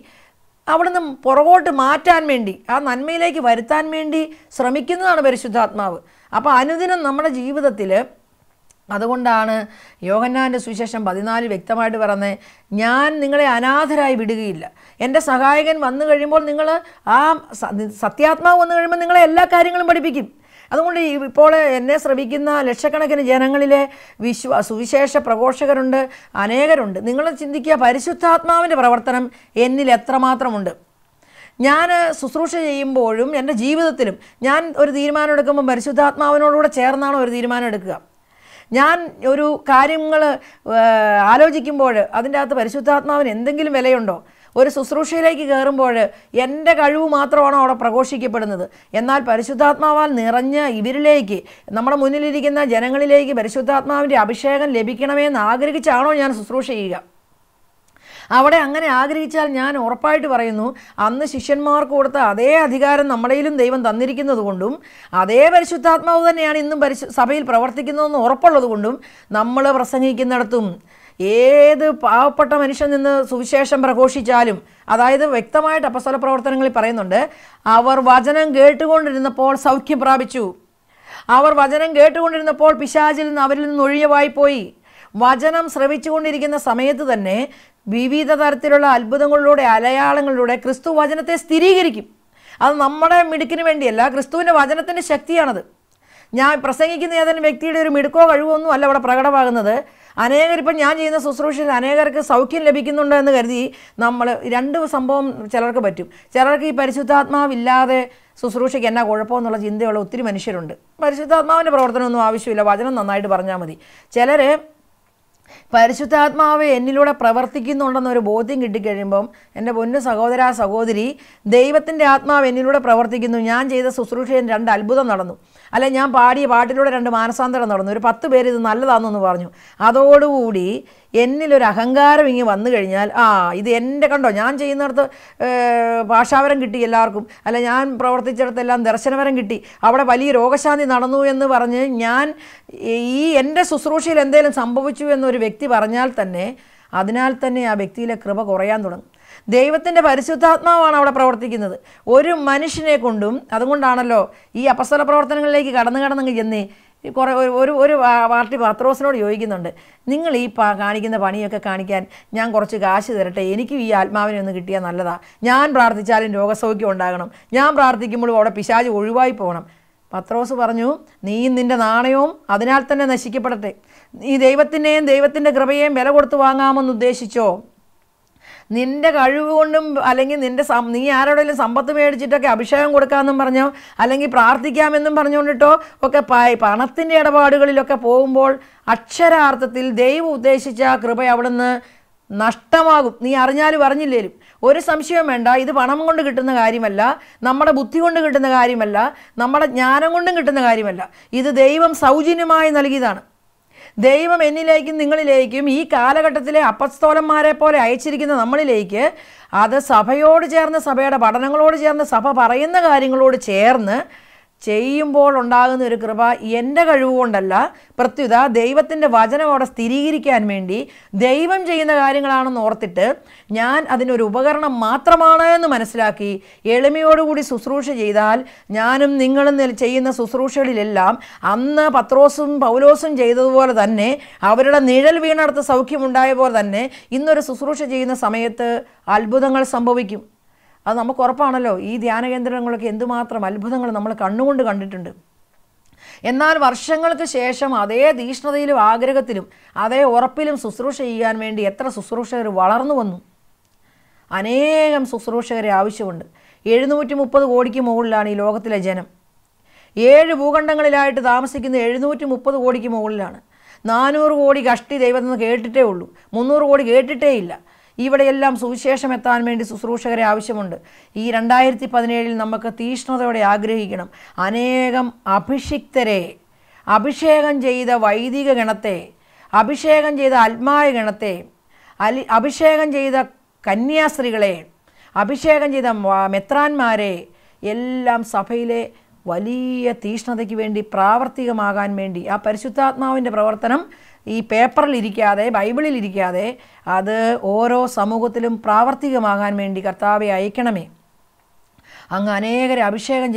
അവിടുന്ന് പുറകോട്ട് മാറ്റാൻ വേണ്ടി, ആ നന്മയിലേക്ക് വരുത്താൻ വേണ്ടി ശ്രമിക്കുന്നതാണ് പരിശുദ്ധാത്മാവ്. അപ്പോൾ അനുദിനം നമ്മുടെ ജീവിതത്തിൽ, അതുകൊണ്ടാണ് യോഹന്നാൻ്റെ സുവിശേഷം 14 വ്യക്തമായിട്ട് പറയുന്നത്, ഞാൻ നിങ്ങളെ അനാഥരായി വിടുകയില്ല. എൻ്റെ സഹായകൻ വന്നു കഴിയുമ്പോൾ നിങ്ങൾ, ആ സത്യാത്മാവ് വന്നു കഴിയുമ്പോൾ നിങ്ങളെ എല്ലാ കാര്യങ്ങളും പഠിപ്പിക്കും. അതുകൊണ്ട് ഇപ്പോൾ എന്നെ ശ്രമിക്കുന്ന ലക്ഷക്കണക്കിന് ജനങ്ങളിലെ സുവിശേഷ പ്രഘോഷകരുണ്ട്, അനേകരുണ്ട്. നിങ്ങൾ ചിന്തിക്കുക, പരിശുദ്ധാത്മാവിൻ്റെ പ്രവർത്തനം എന്നിൽ എത്രമാത്രമുണ്ട്. ഞാൻ ശുശ്രൂഷ ചെയ്യുമ്പോഴും എൻ്റെ ജീവിതത്തിലും ഞാൻ ഒരു തീരുമാനം എടുക്കുമ്പോൾ പരിശുദ്ധാത്മാവിനോടുകൂടെ ചേർന്നാണ് ഒരു തീരുമാനം എടുക്കുക. ഞാൻ ഒരു കാര്യങ്ങൾ ആലോചിക്കുമ്പോൾ അതിൻ്റെ അകത്ത് പരിശുദ്ധാത്മാവിന് എന്തെങ്കിലും വിലയുണ്ടോ? ഒരു ശുശ്രൂഷയിലേക്ക് കയറുമ്പോൾ എൻ്റെ കഴിവ് മാത്രമാണോ അവിടെ പ്രഘോഷിക്കപ്പെടുന്നത്? എന്നാൽ പരിശുദ്ധാത്മാവാൽ നിറഞ്ഞ ഇവരിലേക്ക്, നമ്മുടെ മുന്നിലിരിക്കുന്ന ജനങ്ങളിലേക്ക് പരിശുദ്ധാത്മാവിൻ്റെ അഭിഷേകം ലഭിക്കണമെന്ന് ആഗ്രഹിച്ചാണോ ഞാൻ ശുശ്രൂഷ ചെയ്യുക? അവിടെ അങ്ങനെ ആഗ്രഹിച്ചാൽ ഞാൻ ഉറപ്പായിട്ട് പറയുന്നു, അന്ന് ശിഷ്യന്മാർക്ക് കൊടുത്ത അതേ അധികാരം നമ്മുടെയിലും ദൈവം തന്നിരിക്കുന്നത് കൊണ്ടും അതേ പരിശുദ്ധാത്മാവ് തന്നെയാണ് ഇന്നും സഭയിൽ പ്രവർത്തിക്കുന്നതെന്ന് ഉറപ്പുള്ളത് കൊണ്ടും നമ്മൾ പ്രസംഗിക്കുന്നിടത്തും ഏത് പാവപ്പെട്ട മനുഷ്യൻ നിന്ന് സുവിശേഷം പ്രഘോഷിച്ചാലും, അതായത് വ്യക്തമായിട്ട് അപ്പസ്തല പ്രവർത്തനങ്ങളിൽ പറയുന്നുണ്ട്, അവർ വചനം കേട്ടുകൊണ്ടിരുന്നപ്പോൾ സൗഖ്യം പ്രാപിച്ചു, അവർ വചനം കേട്ടുകൊണ്ടിരുന്നപ്പോൾ പിശാചിൽ നിന്ന് അവരിൽ നിന്ന് ഒഴിയവായിപ്പോയി. വചനം ശ്രവിച്ചുകൊണ്ടിരിക്കുന്ന സമയത്ത് തന്നെ വിവിധ തരത്തിലുള്ള അത്ഭുതങ്ങളിലൂടെ, അടയാളങ്ങളിലൂടെ ക്രിസ്തു വചനത്തെ സ്ഥിരീകരിക്കും. അത് നമ്മുടെ മിടുക്കിന് വേണ്ടിയല്ല, ക്രിസ്തുവിൻ്റെ വചനത്തിൻ്റെ ശക്തിയാണത്. ഞാൻ പ്രസംഗിക്കുന്ന ഏതെങ്കിലും വ്യക്തിയുടെ ഒരു മിടുക്കോ കഴിവോ ഒന്നും അല്ല അവിടെ പ്രകടമാകുന്നത്. അനേകരിപ്പം ഞാൻ ചെയ്യുന്ന ശുശ്രൂഷയിൽ അനേകർക്ക് സൗഖ്യം ലഭിക്കുന്നുണ്ട് എന്ന് കരുതി നമ്മൾ 2 സംഭവം ചിലർക്ക് പറ്റും. ചിലർക്ക് ഈ പരിശുദ്ധാത്മാവില്ലാതെ ശുശ്രൂഷയ്ക്ക് എന്നാ കുഴപ്പമെന്നുള്ള ചിന്തയുള്ള ഒത്തിരി മനുഷ്യരുണ്ട്. പരിശുദ്ധാത്മാവിൻ്റെ പ്രവർത്തനമൊന്നും ആവശ്യമില്ല, വചനം നന്നായിട്ട് പറഞ്ഞാൽ മതി. ചിലർ പരിശുദ്ധാത്മാവ് എന്നിലൂടെ പ്രവർത്തിക്കുന്നുണ്ടെന്നൊരു ബോധ്യം കിട്ടിക്കഴിയുമ്പം, എൻ്റെ പൊന്നു സഹോദര സഹോദരി, ദൈവത്തിൻ്റെ ആത്മാവ് എന്നിലൂടെ പ്രവർത്തിക്കുന്നു, ഞാൻ ചെയ്ത ശുശ്രൂഷയിൽ 2 അത്ഭുതം നടന്നു, അല്ലെ ഞാൻ പാടിയ പാട്ടിലൂടെ 2 മാനസാന്തരം നടന്നു, ഒരു 10 പേര് ഇത് നല്ലതാണെന്ന് പറഞ്ഞു, അതോടുകൂടി എന്നിലൊരു അഹങ്കാരം ഇങ്ങനെ വന്നു കഴിഞ്ഞാൽ, ഇത് എൻ്റെ കണ്ടോ, ഞാൻ ചെയ്യുന്നിടത്ത് ഭാഷാവരം കിട്ടി എല്ലാവർക്കും, അല്ല ഞാൻ പ്രവർത്തിച്ചിടത്തെല്ലാം ദർശനവരം കിട്ടി, അവിടെ വലിയ രോഗശാന്തി നടന്നു എന്ന് പറഞ്ഞ് ഞാൻ ഈ എൻ്റെ ശുശ്രൂഷയിൽ എന്തെങ്കിലും സംഭവിച്ചു എന്നൊരു വ്യക്തി പറഞ്ഞാൽ തന്നെ, അതിനാൽ തന്നെ ആ വ്യക്തിയിലെ കൃപ കുറയാൻ തുടങ്ങും. ദൈവത്തിൻ്റെ പരിശുദ്ധാത്മാവാണ് അവിടെ പ്രവർത്തിക്കുന്നത്. ഒരു മനുഷ്യനെ കൊണ്ടും. അതുകൊണ്ടാണല്ലോ ഈ അപ്പസ്തല പ്രവർത്തനങ്ങളിലേക്ക് കടന്ന് ചെന്നേ കുറേ ഒരു പാർട്ടി പത്രോസിനോട് ചോദിക്കുന്നുണ്ട്, നിങ്ങൾ ഈ കാണിക്കുന്ന പണിയൊക്കെ കാണിക്കാൻ ഞാൻ കുറച്ച് കാശ് തരട്ടെ, എനിക്കും ഈ ആത്മാവിനെ ഒന്ന് കിട്ടിയാൽ നല്ലതാ. ഞാൻ പ്രാർത്ഥിച്ചാലും രോഗസൗഖ്യം ഉണ്ടാകണം, ഞാൻ പ്രാർത്ഥിക്കുമ്പോഴും അവിടെ പിശാച് ഒഴിവായി പോകണം. പത്രോസ് പറഞ്ഞു, നീയും നിൻ്റെ നാണയവും അതിനാൽ തന്നെ നശിക്കപ്പെടട്ടെ. നീ ദൈവത്തിൻ്റെയും ദൈവത്തിൻ്റെ കൃപയെയും വില കൊടുത്ത് വാങ്ങാമെന്ന് ഉദ്ദേശിച്ചോ? നിൻ്റെ കഴിവ് കൊണ്ടും അല്ലെങ്കിൽ നീ ആരോടെങ്കിലും സമ്പത്ത് മേടിച്ചിട്ടൊക്കെ അഭിഷേകം കൊടുക്കാമെന്നും പറഞ്ഞോ, അല്ലെങ്കിൽ പ്രാർത്ഥിക്കാമെന്നും പറഞ്ഞുകൊണ്ടിട്ടോ ഒക്കെ പണത്തിൻ്റെ ഇടപാടുകളിലൊക്കെ പോകുമ്പോൾ അക്ഷരാർത്ഥത്തിൽ ദൈവം ഉദ്ദേശിച്ച കൃപ അവിടുന്ന് നഷ്ടമാകും. നീ അറിഞ്ഞാലും അറിഞ്ഞില്ലേലും ഒരു സംശയവും വേണ്ട. ഇത് പണം കൊണ്ട് കിട്ടുന്ന കാര്യമല്ല, നമ്മുടെ ബുദ്ധി കൊണ്ട് കിട്ടുന്ന കാര്യമല്ല, നമ്മുടെ ജ്ഞാനം കൊണ്ടും കിട്ടുന്ന കാര്യമല്ല. ഇത് ദൈവം സൗജന്യമായി നൽകിയതാണ്. ദൈവം എന്നിലേക്കും നിങ്ങളിലേക്കും ഈ കാലഘട്ടത്തിലെ അപ്പസ്തോലന്മാരെ പോലെ അയച്ചിരിക്കുന്ന നമ്മളിലേക്ക് അത് സഭയോട് ചേർന്ന്, സഭയുടെ പഠനങ്ങളോട് ചേർന്ന്, സഭ പറയുന്ന കാര്യങ്ങളോട് ചേർന്ന് ചെയ്യുമ്പോൾ ഉണ്ടാകുന്ന ഒരു കൃപ എൻ്റെ കഴിവുകൊണ്ടല്ല, പ്രത്യുത ദൈവത്തിൻ്റെ വചനം അവിടെ സ്ഥിരീകരിക്കാൻ വേണ്ടി ദൈവം ചെയ്യുന്ന കാര്യങ്ങളാണെന്ന് ഓർത്തിട്ട് ഞാൻ അതിനൊരു ഉപകരണം മാത്രമാണ് എന്ന് മനസ്സിലാക്കി എളിമയോടുകൂടി ശുശ്രൂഷ ചെയ്താൽ ഞാനും നിങ്ങളും ചെയ്യുന്ന ശുശ്രൂഷകളിലെല്ലാം അന്ന് പത്രോസും പൗലോസും ചെയ്തതുപോലെ തന്നെ, അവരുടെ നിഴൽ വീണടുത്ത് സൗഖ്യമുണ്ടായ പോലെ തന്നെ ഇന്നൊരു ശുശ്രൂഷ ചെയ്യുന്ന സമയത്ത് അത്ഭുതങ്ങൾ സംഭവിക്കും. അത് നമുക്ക് ഉറപ്പാണല്ലോ. ഈ ധ്യാന കേന്ദ്രങ്ങളൊക്കെ എന്തുമാത്രം അത്ഭുതങ്ങൾ നമ്മൾ കണ്ണുകൊണ്ട് കണ്ടിട്ടുണ്ട്. എന്നാൽ വർഷങ്ങൾക്ക് ശേഷം അതേ തീഷ്ണതയിലും ആഗ്രഹത്തിലും അതേ ഉറപ്പിലും ശുശ്രൂഷ ചെയ്യാൻ വേണ്ടി എത്ര ശുശ്രൂഷകർ വളർന്നു വന്നു. അനേകം ശുശ്രൂഷകരെ ആവശ്യമുണ്ട്. 730 കോടിക്ക് മുകളിലാണ് ഈ ലോകത്തിലെ ജനം. 7 ഭൂഖണ്ഡങ്ങളിലായിട്ട് താമസിക്കുന്ന 730 കോടിക്ക് മുകളിലാണ്. 400 കോടി കഷ്ടി ദൈവത്തിൽ കേട്ടിട്ടേ ഉള്ളൂ, 300 കോടി കേട്ടിട്ടേ ഇല്ല. ഇവിടെയെല്ലാം സുവിശേഷം എത്താൻ വേണ്ടി ശുശ്രൂഷകരെ ആവശ്യമുണ്ട്. ഈ 2017 നമുക്ക് തീഷ്ണതയോടെ ആഗ്രഹിക്കണം. അനേകം അഭിഷിക്തരെ, അഭിഷേകം ചെയ്ത വൈദിക ഗണത്തെ, അഭിഷേകം ചെയ്ത ആത്മായ ഗണത്തെ, അഭിഷേകം ചെയ്ത കന്യാസ്ത്രീകളെ, അഭിഷേകം ചെയ്ത മെത്രാന്മാരെ എല്ലാം സഭയിലെ വലിയ തീഷ്ണതയ്ക്ക് വേണ്ടി പ്രാവർത്തികമാകാൻ വേണ്ടി ആ പരിശുദ്ധാത്മാവിൻ്റെ പ്രവർത്തനം ഈ പേപ്പറിലിരിക്കാതെ, ബൈബിളിലിരിക്കാതെ അത് ഓരോ സമൂഹത്തിലും പ്രാവർത്തികമാകാൻ വേണ്ടി കർത്താവെ അയക്കണമേ. അങ്ങ് അനേകരെ അഭിഷേകം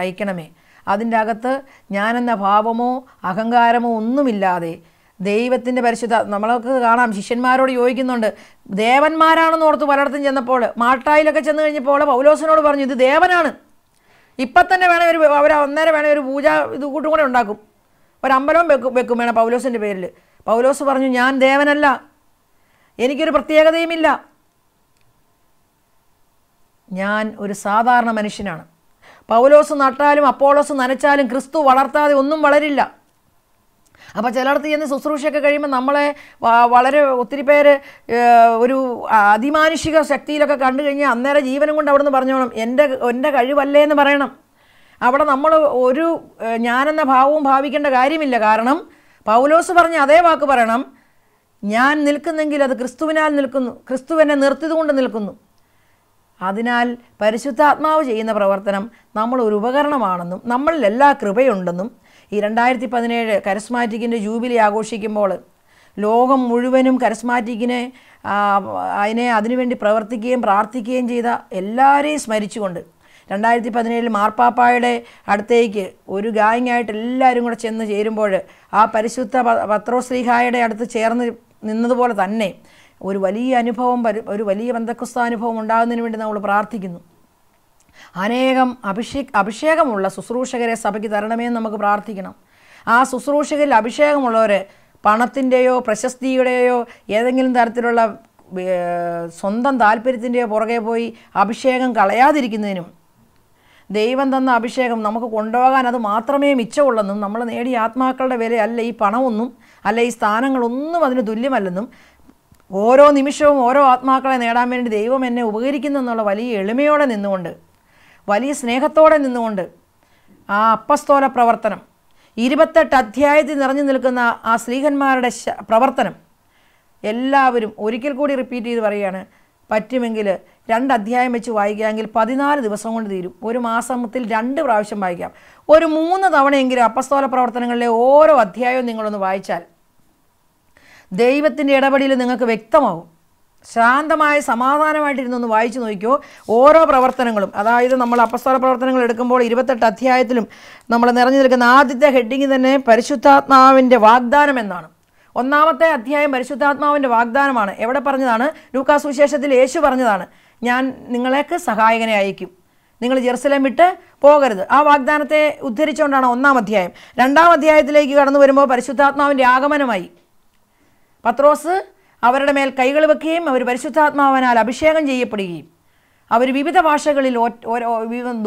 അയക്കണമേ. അതിൻ്റെ അകത്ത് ഞാനെന്ന ഭാവമോ അഹങ്കാരമോ ഒന്നുമില്ലാതെ ദൈവത്തിൻ്റെ പരിശുദ്ധ നമ്മൾക്ക് കാണാം. ശിഷ്യന്മാരോട് ചോദിക്കുന്നുണ്ട്, ദേവന്മാരാണെന്ന് ഓർത്ത് പലയിടത്തും ചെന്നപ്പോൾ, മാട്ടായിലൊക്കെ ചെന്ന് കഴിഞ്ഞപ്പോൾ പൗലോസിനോട് പറഞ്ഞു, ഇത് ദേവനാണ്. ഇപ്പം തന്നെ വേണേൽ അവർ അന്നേരം വേണേൽ ഒരു പൂജ ഇത് കൂട്ടും കൂടെ ഉണ്ടാക്കും, ഒരമ്പലവും വെക്കും വേണം പൗലോസിൻ്റെ പേരിൽ. പൗലോസ് പറഞ്ഞു, ഞാൻ ദേവനല്ല, എനിക്കൊരു പ്രത്യേകതയുമില്ല, ഞാൻ ഒരു സാധാരണ മനുഷ്യനാണ്. പൗലോസ് നട്ടാലും അപ്പോളോസ് നനച്ചാലും ക്രിസ്തു വളർത്താതെ ഒന്നും വളരില്ല. അപ്പോൾ ചിലയിടത്ത് ചെന്ന് ശുശ്രൂഷയൊക്കെ കഴിയുമ്പോൾ നമ്മളെ വളരെ ഒത്തിരി പേര് ഒരു അതിമാനുഷിക ശക്തിയിലൊക്കെ കണ്ടു കഴിഞ്ഞാൽ അന്നേരം ജീവനും കൊണ്ട് അവിടെ നിന്ന് പറഞ്ഞോണം, എൻ്റെ കഴിവല്ലേ എന്ന് പറയണം. അവിടെ നമ്മൾ ഒരു ഞാനെന്ന ഭാവവും ഭാവിക്കേണ്ട കാര്യമില്ല. കാരണം പൗലോസ് പറഞ്ഞ അതേ വാക്ക് പറയണം, ഞാൻ നിൽക്കുന്നെങ്കിൽ അത് ക്രിസ്തുവിനാൽ നിൽക്കുന്നു, ക്രിസ്തു എന്നെ നിർത്തിയതുകൊണ്ട് നിൽക്കുന്നു. അതിനാൽ പരിശുദ്ധാത്മാവ് ചെയ്യുന്ന പ്രവർത്തനം നമ്മളൊരു ഉപകരണമാണെന്നും നമ്മളിൽ എല്ലാ കൃപയുണ്ടെന്നും ഈ 2017 കരസ്മാറ്റിക്കിൻ്റെ ജൂബിലി ആഘോഷിക്കുമ്പോൾ ലോകം മുഴുവനും കരസ്മാറ്റിക്കിനെ അതിനുവേണ്ടി പ്രവർത്തിക്കുകയും പ്രാർത്ഥിക്കുകയും ചെയ്ത എല്ലാവരെയും സ്മരിച്ചുകൊണ്ട് 2017 മാർപ്പാപ്പായുടെ അടുത്തേക്ക് ഒരു ഗായിങ്ങായിട്ട് എല്ലാവരും കൂടെ ചെന്ന് ചേരുമ്പോൾ ആ പരിശുദ്ധ പത്രോസ്ലീഹായുടെ അടുത്ത് ചേർന്ന് നിന്നതുപോലെ തന്നെ ഒരു വലിയ അനുഭവം, ഒരു വലിയ പെന്തക്കോസ്താനുഭവം ഉണ്ടാകുന്നതിന് വേണ്ടി നമ്മൾ പ്രാർത്ഥിക്കുന്നു. അനേകം അഭിഷേകമുള്ള ശുശ്രൂഷകരെ സഭയ്ക്ക് തരണമെന്ന് നമുക്ക് പ്രാർത്ഥിക്കണം. ആ ശുശ്രൂഷകരിൽ അഭിഷേകമുള്ളവർ പണത്തിൻ്റെയോ പ്രശസ്തിയുടെയോ ഏതെങ്കിലും തരത്തിലുള്ള സ്വന്തം താല്പര്യത്തിൻ്റെയോ പുറകെ പോയി അഭിഷേകം കളയാതിരിക്കുന്നതിനും, ദൈവം തന്ന അഭിഷേകം നമുക്ക് കൊണ്ടുപോകാൻ അത് മാത്രമേ മിച്ചമുള്ളെന്നും നമ്മൾ നേടിയ ആത്മാക്കളുടെ വില അല്ല ഈ പണമൊന്നും, അല്ല ഈ സ്ഥാനങ്ങളൊന്നും അതിന് തുല്യമല്ലെന്നും, ഓരോ നിമിഷവും ഓരോ ആത്മാക്കളെ നേടാൻ വേണ്ടി ദൈവം എന്നെ ഉപകരിക്കുന്നു എന്നുള്ള വലിയ എളിമയോടെ നിന്നുകൊണ്ട്, വലിയ സ്നേഹത്തോടെ നിന്നുകൊണ്ട് ആ അപ്പസ്തോല പ്രവർത്തനം 28 അധ്യായത്തിൽ നിറഞ്ഞു നിൽക്കുന്ന ആ സ്ത്രീഹന്മാരുടെ പ്രവർത്തനം എല്ലാവരും ഒരിക്കൽ കൂടി റിപ്പീറ്റ് ചെയ്ത് പറയുകയാണ്. പറ്റുമെങ്കിൽ 2 അധ്യായം വെച്ച് വായിക്കാമെങ്കിൽ 14 ദിവസം കൊണ്ട് തീരും. ഒരു മാസത്തിൽ 2 പ്രാവശ്യം വായിക്കാം. ഒരു 3 തവണയെങ്കിലും അപ്പസ്തോല പ്രവർത്തനങ്ങളിലെ ഓരോ അധ്യായവും നിങ്ങളൊന്ന് വായിച്ചാൽ ദൈവത്തിൻ്റെ ഇടപെടൽ നിങ്ങൾക്ക് വ്യക്തമാവും. ശാന്തമായ സമാധാനമായിട്ടിരുന്നൊന്ന് വായിച്ചു നോക്കിയോ. ഓരോ പ്രവർത്തനങ്ങളും, അതായത് നമ്മൾ അപ്പസ്തോല പ്രവർത്തനങ്ങൾ എടുക്കുമ്പോൾ 28 അധ്യായത്തിലും നമ്മൾ നിറഞ്ഞു നിൽക്കുന്ന ആദ്യത്തെ ഹെഡിങ് തന്നെ പരിശുദ്ധാത്മാവിൻ്റെ വാഗ്ദാനം എന്നാണ്. ഒന്നാമത്തെ അധ്യായം പരിശുദ്ധാത്മാവിൻ്റെ വാഗ്ദാനമാണ്. എവിടെ പറഞ്ഞതാണ്? ലൂക്കാ സുവിശേഷത്തിൽ യേശു പറഞ്ഞതാണ്, ഞാൻ നിങ്ങളേക്ക് സഹായകനെ അയക്കും, നിങ്ങൾ ജെറുസലേം വിട്ട് പോകരുത്. ആ വാഗ്ദാനത്തെ ഉദ്ധരിച്ചുകൊണ്ടാണ് ഒന്നാം അധ്യായം. രണ്ടാം അധ്യായത്തിലേക്ക് കടന്നു വരുമ്പോൾ പരിശുദ്ധാത്മാവിൻ്റെ ആഗമനമായി. പത്രോസ് അവരുടെ മേൽ കൈകൾ വെക്കുകയും അവർ പരിശുദ്ധാത്മാവിനാൽ അഭിഷേകം ചെയ്യപ്പെടുകയും അവർ വിവിധ ഭാഷകളിൽ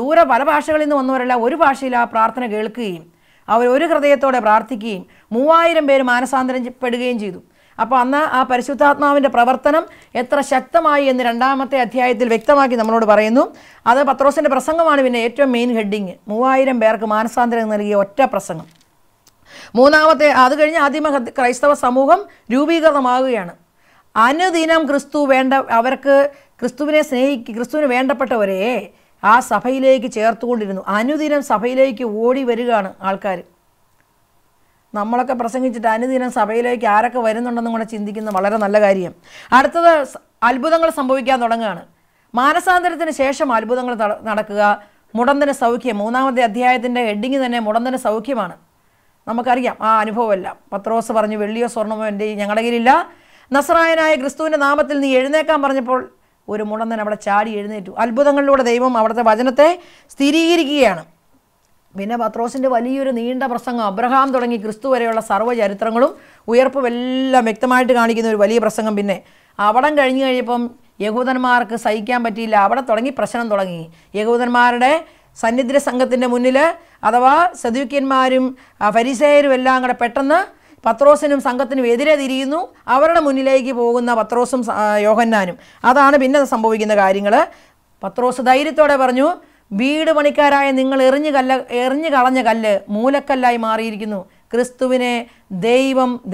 ദൂരെ പല ഭാഷകളിൽ നിന്ന് വന്നവരല്ല ഒരു ഭാഷയിൽ ആ പ്രാർത്ഥന കേൾക്കുകയും അവർ ഒരു ഹൃദയത്തോടെ പ്രാർത്ഥിക്കുകയും 3000 പേര് മാനസാന്തരപ്പെടുകയും ചെയ്തു. അപ്പോൾ അന്ന് ആ പരിശുദ്ധാത്മാവിൻ്റെ പ്രവർത്തനം എത്ര ശക്തമായി എന്ന് രണ്ടാമത്തെ അധ്യായത്തിൽ വ്യക്തമാക്കി നമ്മളോട് പറയുന്നു. അത് പത്രോസിൻ്റെ പ്രസംഗമാണ് പിന്നെ ഏറ്റവും മെയിൻ ഹെഡിങ്. 3000 പേർക്ക് മാനസാന്തരം നൽകിയ ഒറ്റ പ്രസംഗം. മൂന്നാമത്തെ, അത് കഴിഞ്ഞ് ആദിമ ക്രൈസ്തവ സമൂഹം രൂപീകൃതമാകുകയാണ്. അനുദിനം അവർക്ക് ക്രിസ്തുവിന് വേണ്ടപ്പെട്ടവരെ ആ സഭയിലേക്ക് ചേർത്തുകൊണ്ടിരുന്നു. അനുദിനം സഭയിലേക്ക് ഓടി വരികയാണ് ആൾക്കാർ. നമ്മളൊക്കെ പ്രസംഗിച്ചിട്ട് അനുദിനം സഭയിലേക്ക് ആരൊക്കെ വരുന്നുണ്ടെന്നും കൂടെ ചിന്തിക്കുന്ന വളരെ നല്ല കാര്യം. അടുത്തത് അത്ഭുതങ്ങൾ സംഭവിക്കാൻ തുടങ്ങുകയാണ്. മാനസാന്തരത്തിന് ശേഷം അത്ഭുതങ്ങൾ നടക്കുക. മുടന്തന് സൗഖ്യം. മൂന്നാമത്തെ അധ്യായത്തിൻ്റെ ഹെഡിങ് തന്നെ മുടന്തന് സൗഖ്യമാണ്. നമുക്കറിയാം ആ അനുഭവമെല്ലാം. പത്രോസ് പറഞ്ഞു, വെള്ളിയോ സ്വർണ്ണമോ എൻ്റെ ഞങ്ങളുടെ കയ്യിലില്ല, നസറായനായ ക്രിസ്തുവിൻ്റെ നാമത്തിൽ നീ എഴുന്നേക്കാൻ പറഞ്ഞപ്പോൾ ഒരു മുടന്തൻ അവിടെ ചാടി എഴുന്നേറ്റു. അത്ഭുതങ്ങളിലൂടെ ദൈവം അവിടുത്തെ വചനത്തെ സ്ഥിരീകരിക്കുകയാണ്. പിന്നെ പത്രോസിൻ്റെ വലിയൊരു നീണ്ട പ്രസംഗം, അബ്രഹാം തുടങ്ങി ക്രിസ്തു വരെയുള്ള സർവ്വചരിത്രങ്ങളും ഉയർപ്പും എല്ലാം വ്യക്തമായിട്ട് കാണിക്കുന്ന ഒരു വലിയ പ്രസംഗം. പിന്നെ അവിടം കഴിഞ്ഞ് കഴിഞ്ഞപ്പം യഹൂദന്മാർക്ക് സഹിക്കാൻ പറ്റിയില്ല. അവിടെ പ്രശ്നം തുടങ്ങി. യഹൂദന്മാരുടെ സന്നിധ്യ സംഘത്തിൻ്റെ മുന്നിൽ, അഥവാ സദൂക്യന്മാരും ഫരിസേയരും എല്ലാം കൂടെ പെട്ടെന്ന് പത്രോസിനും സംഘത്തിനും എതിരെ തിരിയുന്നു. അവരുടെ മുന്നിലേക്ക് പോകുന്ന പത്രോസും യോഹന്നാനും. അതാണ് പിന്നെ സംഭവിക്കുന്ന കാര്യങ്ങൾ. പത്രോസ് ധൈര്യത്തോടെ പറഞ്ഞു, വീട് പണിക്കാരായ നിങ്ങൾ എറിഞ്ഞു കളഞ്ഞ കല്ല് മൂലക്കല്ലായി മാറിയിരിക്കുന്നു. ക്രിസ്തുവിനെ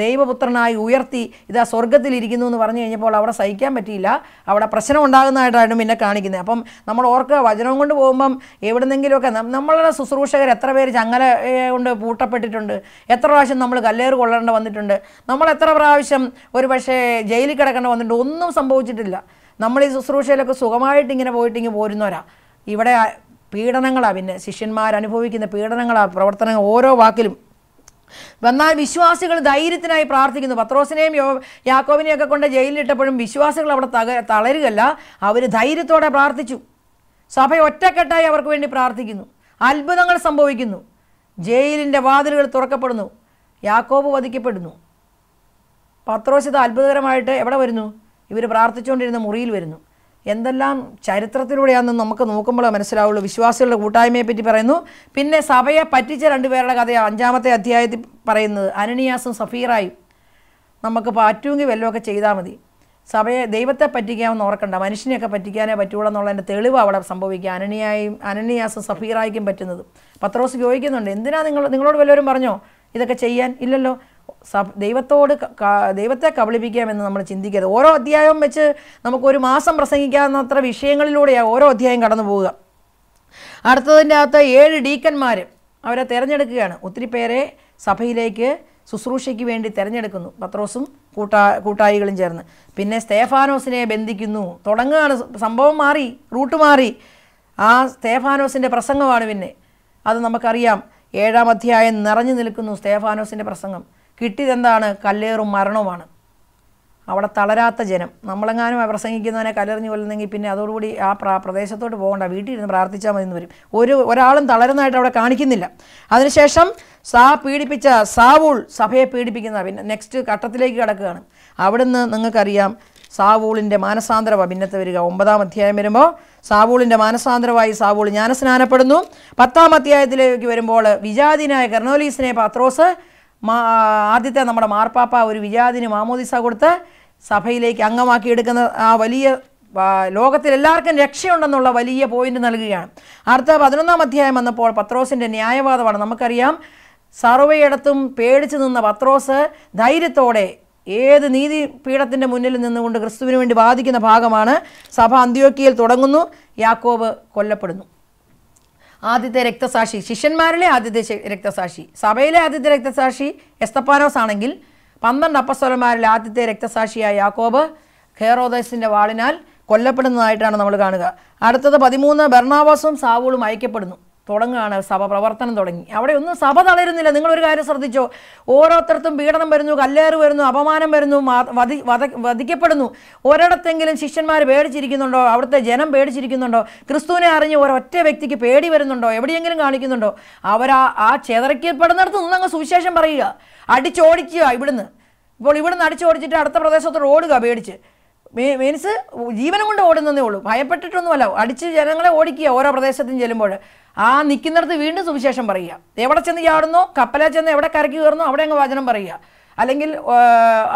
ദൈവപുത്രനായി ഉയർത്തി ഇതാ സ്വർഗത്തിലിരിക്കുന്നു എന്ന് പറഞ്ഞു കഴിഞ്ഞപ്പോൾ അവിടെ സഹിക്കാൻ പറ്റിയില്ല. അവിടെ പ്രശ്നം ഉണ്ടാകുന്നതായിട്ടാണ് പിന്നെ കാണിക്കുന്നത്. അപ്പം നമ്മൾ ഓർക്കുക, വചനം കൊണ്ട് പോകുമ്പം എവിടെന്നെങ്കിലുമൊക്കെ നമ്മളുടെ ശുശ്രൂഷകർ എത്ര പേര് ചങ്ങല കൊണ്ട് പൂട്ടപ്പെട്ടിട്ടുണ്ട്, എത്ര പ്രാവശ്യം നമ്മൾ കല്ലേറ് കൊള്ളേണ്ട വന്നിട്ടുണ്ട്, നമ്മൾ എത്ര പ്രാവശ്യം ഒരു പക്ഷേ ജയിലിൽ കിടക്കേണ്ട വന്നിട്ടുണ്ട്. ഒന്നും സംഭവിച്ചിട്ടില്ല. നമ്മൾ ഈ ശുശ്രൂഷയിലൊക്കെ സുഖമായിട്ട് ഇങ്ങനെ പോരുന്നവരാ. ഇവിടെ പീഡനങ്ങളാണ്. പിന്നെ ശിഷ്യന്മാർ അനുഭവിക്കുന്ന പീഡനങ്ങളാണ്, പ്രവർത്തനങ്ങൾ ഓരോ വാക്കിലും. എന്നാൽ വിശ്വാസികൾ ധൈര്യത്തിനായി പ്രാർത്ഥിക്കുന്നു. പത്രോസിനെയും യാക്കോബിനെയൊക്കെ കൊണ്ട് ജയിലിലിട്ടപ്പോഴും വിശ്വാസികൾ അവിടെ തളരുകയല്ല, അവർ ധൈര്യത്തോടെ പ്രാർത്ഥിച്ചു. സഭ ഒറ്റക്കെട്ടായി അവർക്ക് വേണ്ടി പ്രാർത്ഥിക്കുന്നു. അത്ഭുതങ്ങൾ സംഭവിക്കുന്നു. ജയിലിൻ്റെ വാതിലുകൾ തുറക്കപ്പെടുന്നു. യാക്കോബ് വധിക്കപ്പെടുന്നു. പത്രോസ് ഇത് അത്ഭുതകരമായിട്ട് എവിടെ വരുന്നു? ഇവർ പ്രാർത്ഥിച്ചുകൊണ്ടിരുന്ന മുറിയിൽ വരുന്നു. എന്തെല്ലാം ചരിത്രത്തിലൂടെയാണെന്ന് നമുക്ക് നോക്കുമ്പോഴേ മനസ്സിലാവുള്ളൂ. വിശ്വാസികളുടെ കൂട്ടായ്മയെ പറ്റി പറയുന്നു. പിന്നെ സഭയെ പറ്റിച്ച 2 പേരുടെ കഥ 5-ാമത്തെ അധ്യായത്തിൽ പറയുന്നത്, അനനിയാസും സഫീറായും. നമുക്ക് പറ്റുമെങ്കിൽ വല്ലതുമൊക്കെ ചെയ്താൽ മതി. സഭയെ ദൈവത്തെ പറ്റിക്കാമെന്ന് ഓർക്കണ്ട, മനുഷ്യനെയൊക്കെ പറ്റിക്കാനേ പറ്റുള്ളൂ എന്നുള്ളതിൻ്റെ തെളിവ് അവിടെ സംഭവിക്കുക. അനനിയാസും സഫീറായിക്കും പറ്റുന്നത്. പത്രോസ് ചോദിക്കുന്നുണ്ട്, എന്തിനാ നിങ്ങളോട് വല്ലവരും പറഞ്ഞോ ഇതൊക്കെ ചെയ്യാൻ? ഇല്ലല്ലോ. ദൈവത്തെ കബളിപ്പിക്കാമെന്ന് നമ്മൾ ചിന്തിക്കരുത്. ഓരോ അധ്യായവും വെച്ച് നമുക്കൊരു മാസം പ്രസംഗിക്കാവുന്നത്ര വിഷയങ്ങളിലൂടെയാണ് ഓരോ അധ്യായം കടന്നു പോവുക. അടുത്തതിൻ്റെ അകത്ത് 7 ഡീക്കന്മാർ അവരെ തിരഞ്ഞെടുക്കുകയാണ്. ഒത്തിരി പേരെ സഭയിലേക്ക് ശുശ്രൂഷയ്ക്ക് വേണ്ടി തിരഞ്ഞെടുക്കുന്നു, പത്രോസും കൂട്ടായികളും ചേർന്ന്. പിന്നെ സ്തേഫാനോസിനെ ബന്ധിക്കുന്നു. തുടങ്ങുകയാണ്. സംഭവം മാറി, റൂട്ട് മാറി. ആ സ്തേഫാനോസിൻ്റെ പ്രസംഗമാണ് പിന്നെ. അത് നമുക്കറിയാം. 7-ാം അധ്യായം നിറഞ്ഞു നിൽക്കുന്നു സ്തേഫാനോസിൻ്റെ പ്രസംഗം. കിട്ടിയതെന്താണ്? കല്ലേറും മരണവുമാണ്. അവിടെ തളരാത്ത ജനം. നമ്മളെങ്ങാനും പ്രസംഗിക്കുന്നവനെ കല്ലെറിഞ്ഞ് കൊല്ലുന്നെങ്കിൽ പിന്നെ അതോടുകൂടി ആ പ്രദേശത്തോട്ട് പോകണ്ട, വീട്ടിൽ ഇരുന്ന് പ്രാർത്ഥിച്ചാൽ മതി എന്ന് വരും. ഒരാളും തളരുന്നതായിട്ട് അവിടെ കാണിക്കുന്നില്ല. അതിനുശേഷം പീഡിപ്പിച്ച സാവൂൾ സഭയെ പീഡിപ്പിക്കുന്ന പിന്നെ നെക്സ്റ്റ് ഘട്ടത്തിലേക്ക് കിടക്കുകയാണ്. അവിടുന്ന് നിങ്ങൾക്കറിയാം സാവൂളിൻ്റെ മാനസാന്തരമാണ് പിന്നത്തെ വരിക. 9-ാം അധ്യായം വരുമ്പോൾ സാവൂളിൻ്റെ മാനസാന്തരമായി സാവൂൾ ജ്ഞാനസ്നാനപ്പെടുന്നു. 10-ാം അധ്യായത്തിലേക്ക് വരുമ്പോൾ വിജാതിനായ കർണോലീസിനെ പത്രോസ് ആദ്യത്തെ നമ്മുടെ മാർപ്പാപ്പ ഒരു വിജാതിന് മാമോദിസ കൊടുത്ത് സഭയിലേക്ക് അംഗമാക്കി എടുക്കുന്ന ആ വലിയ ലോകത്തിൽ എല്ലാവർക്കും രക്ഷയുണ്ടെന്നുള്ള വലിയ പോയിന്റ് നൽകുകയാണ്. അടുത്ത 11-ാം അധ്യായം വന്നപ്പോൾ പത്രോസിൻ്റെ ന്യായവാദമാണ്. നമുക്കറിയാം, സർവ്വയിടത്തും പേടിച്ചു നിന്ന പത്രോസ് ധൈര്യത്തോടെ ഏത് നീതിപീഠത്തിൻ്റെ മുന്നിൽ നിന്നുകൊണ്ട് ക്രിസ്തുവിന് വേണ്ടി വാദിക്കുന്ന ഭാഗമാണ്. സഭ അന്ത്യോക്യയിൽ തുടങ്ങുന്നു. യാക്കോബ് കൊല്ലപ്പെടുന്നു. ആദ്യത്തെ രക്തസാക്ഷി, ശിഷ്യന്മാരിലെ ആദ്യത്തെ രക്തസാക്ഷി, സഭയിലെ ആദ്യത്തെ രക്തസാക്ഷി എസ്തപ്പാനോസ് ആണെങ്കിൽ 12 അപ്പസ്തലന്മാരിലെ ആദ്യത്തെ രക്തസാക്ഷിയായ യാക്കോബ് ഹെറോദസിൻ്റെ വാളിനാൽ കൊല്ലപ്പെടുന്നതായിട്ടാണ് നമ്മൾ കാണുക. അടുത്തത് 13 ബർണാബാസും സാവൂളും അയക്കപ്പെടുന്നു. തുടങ്ങുകയാണ് സഭ പ്രവർത്തനം തുടങ്ങി. അവിടെ ഒന്നും സഭ തളരുന്നില്ല. നിങ്ങളൊരു കാര്യം ശ്രദ്ധിച്ചോ, ഓരോരുത്തർക്കും പീഡനം വരുന്നു, കല്ലേറ് വരുന്നു, അപമാനം വരുന്നു, വധിക്കപ്പെടുന്നു. ഒരിടത്തെങ്കിലും ശിഷ്യന്മാർ പേടിച്ചിരിക്കുന്നുണ്ടോ? അവിടുത്തെ ജനം പേടിച്ചിരിക്കുന്നുണ്ടോ? ക്രിസ്തുവിനെ അറിഞ്ഞ് ഒരൊറ്റ വ്യക്തിക്ക് പേടി വരുന്നുണ്ടോ? എവിടെയെങ്കിലും കാണിക്കുന്നുണ്ടോ? ആ ചെതറിക്കപ്പെടുന്നിടത്ത് നിന്നങ്ങ് സുവിശേഷം പറയുക, അടിച്ചോടിക്കുക ഇവിടുന്ന്. ഇപ്പോൾ ഇവിടുന്ന് അടിച്ചോടിച്ചിട്ട് അടുത്ത പ്രദേശത്തോട് ഓടുക പേടിച്ച്. മീൻസ് ജീവനം കൊണ്ട് ഓടുന്നതേ ഉള്ളൂ, ഭയപ്പെട്ടിട്ടൊന്നുമല്ല. അടിച്ച് ജനങ്ങളെ ഓടിക്കുക ഓരോ പ്രദേശത്തും ചെല്ലുമ്പോൾ. ആ നിൽക്കുന്നിടത്ത് വീണ്ടും സുവിശേഷം പറയുക. എവിടെ ചെന്ന് ചാടുന്നോ, കപ്പലിൽ ചെന്ന് എവിടെ കരയ്ക്ക് കയറുന്നോ അവിടെ അങ്ങ് വചനം പറയുക. അല്ലെങ്കിൽ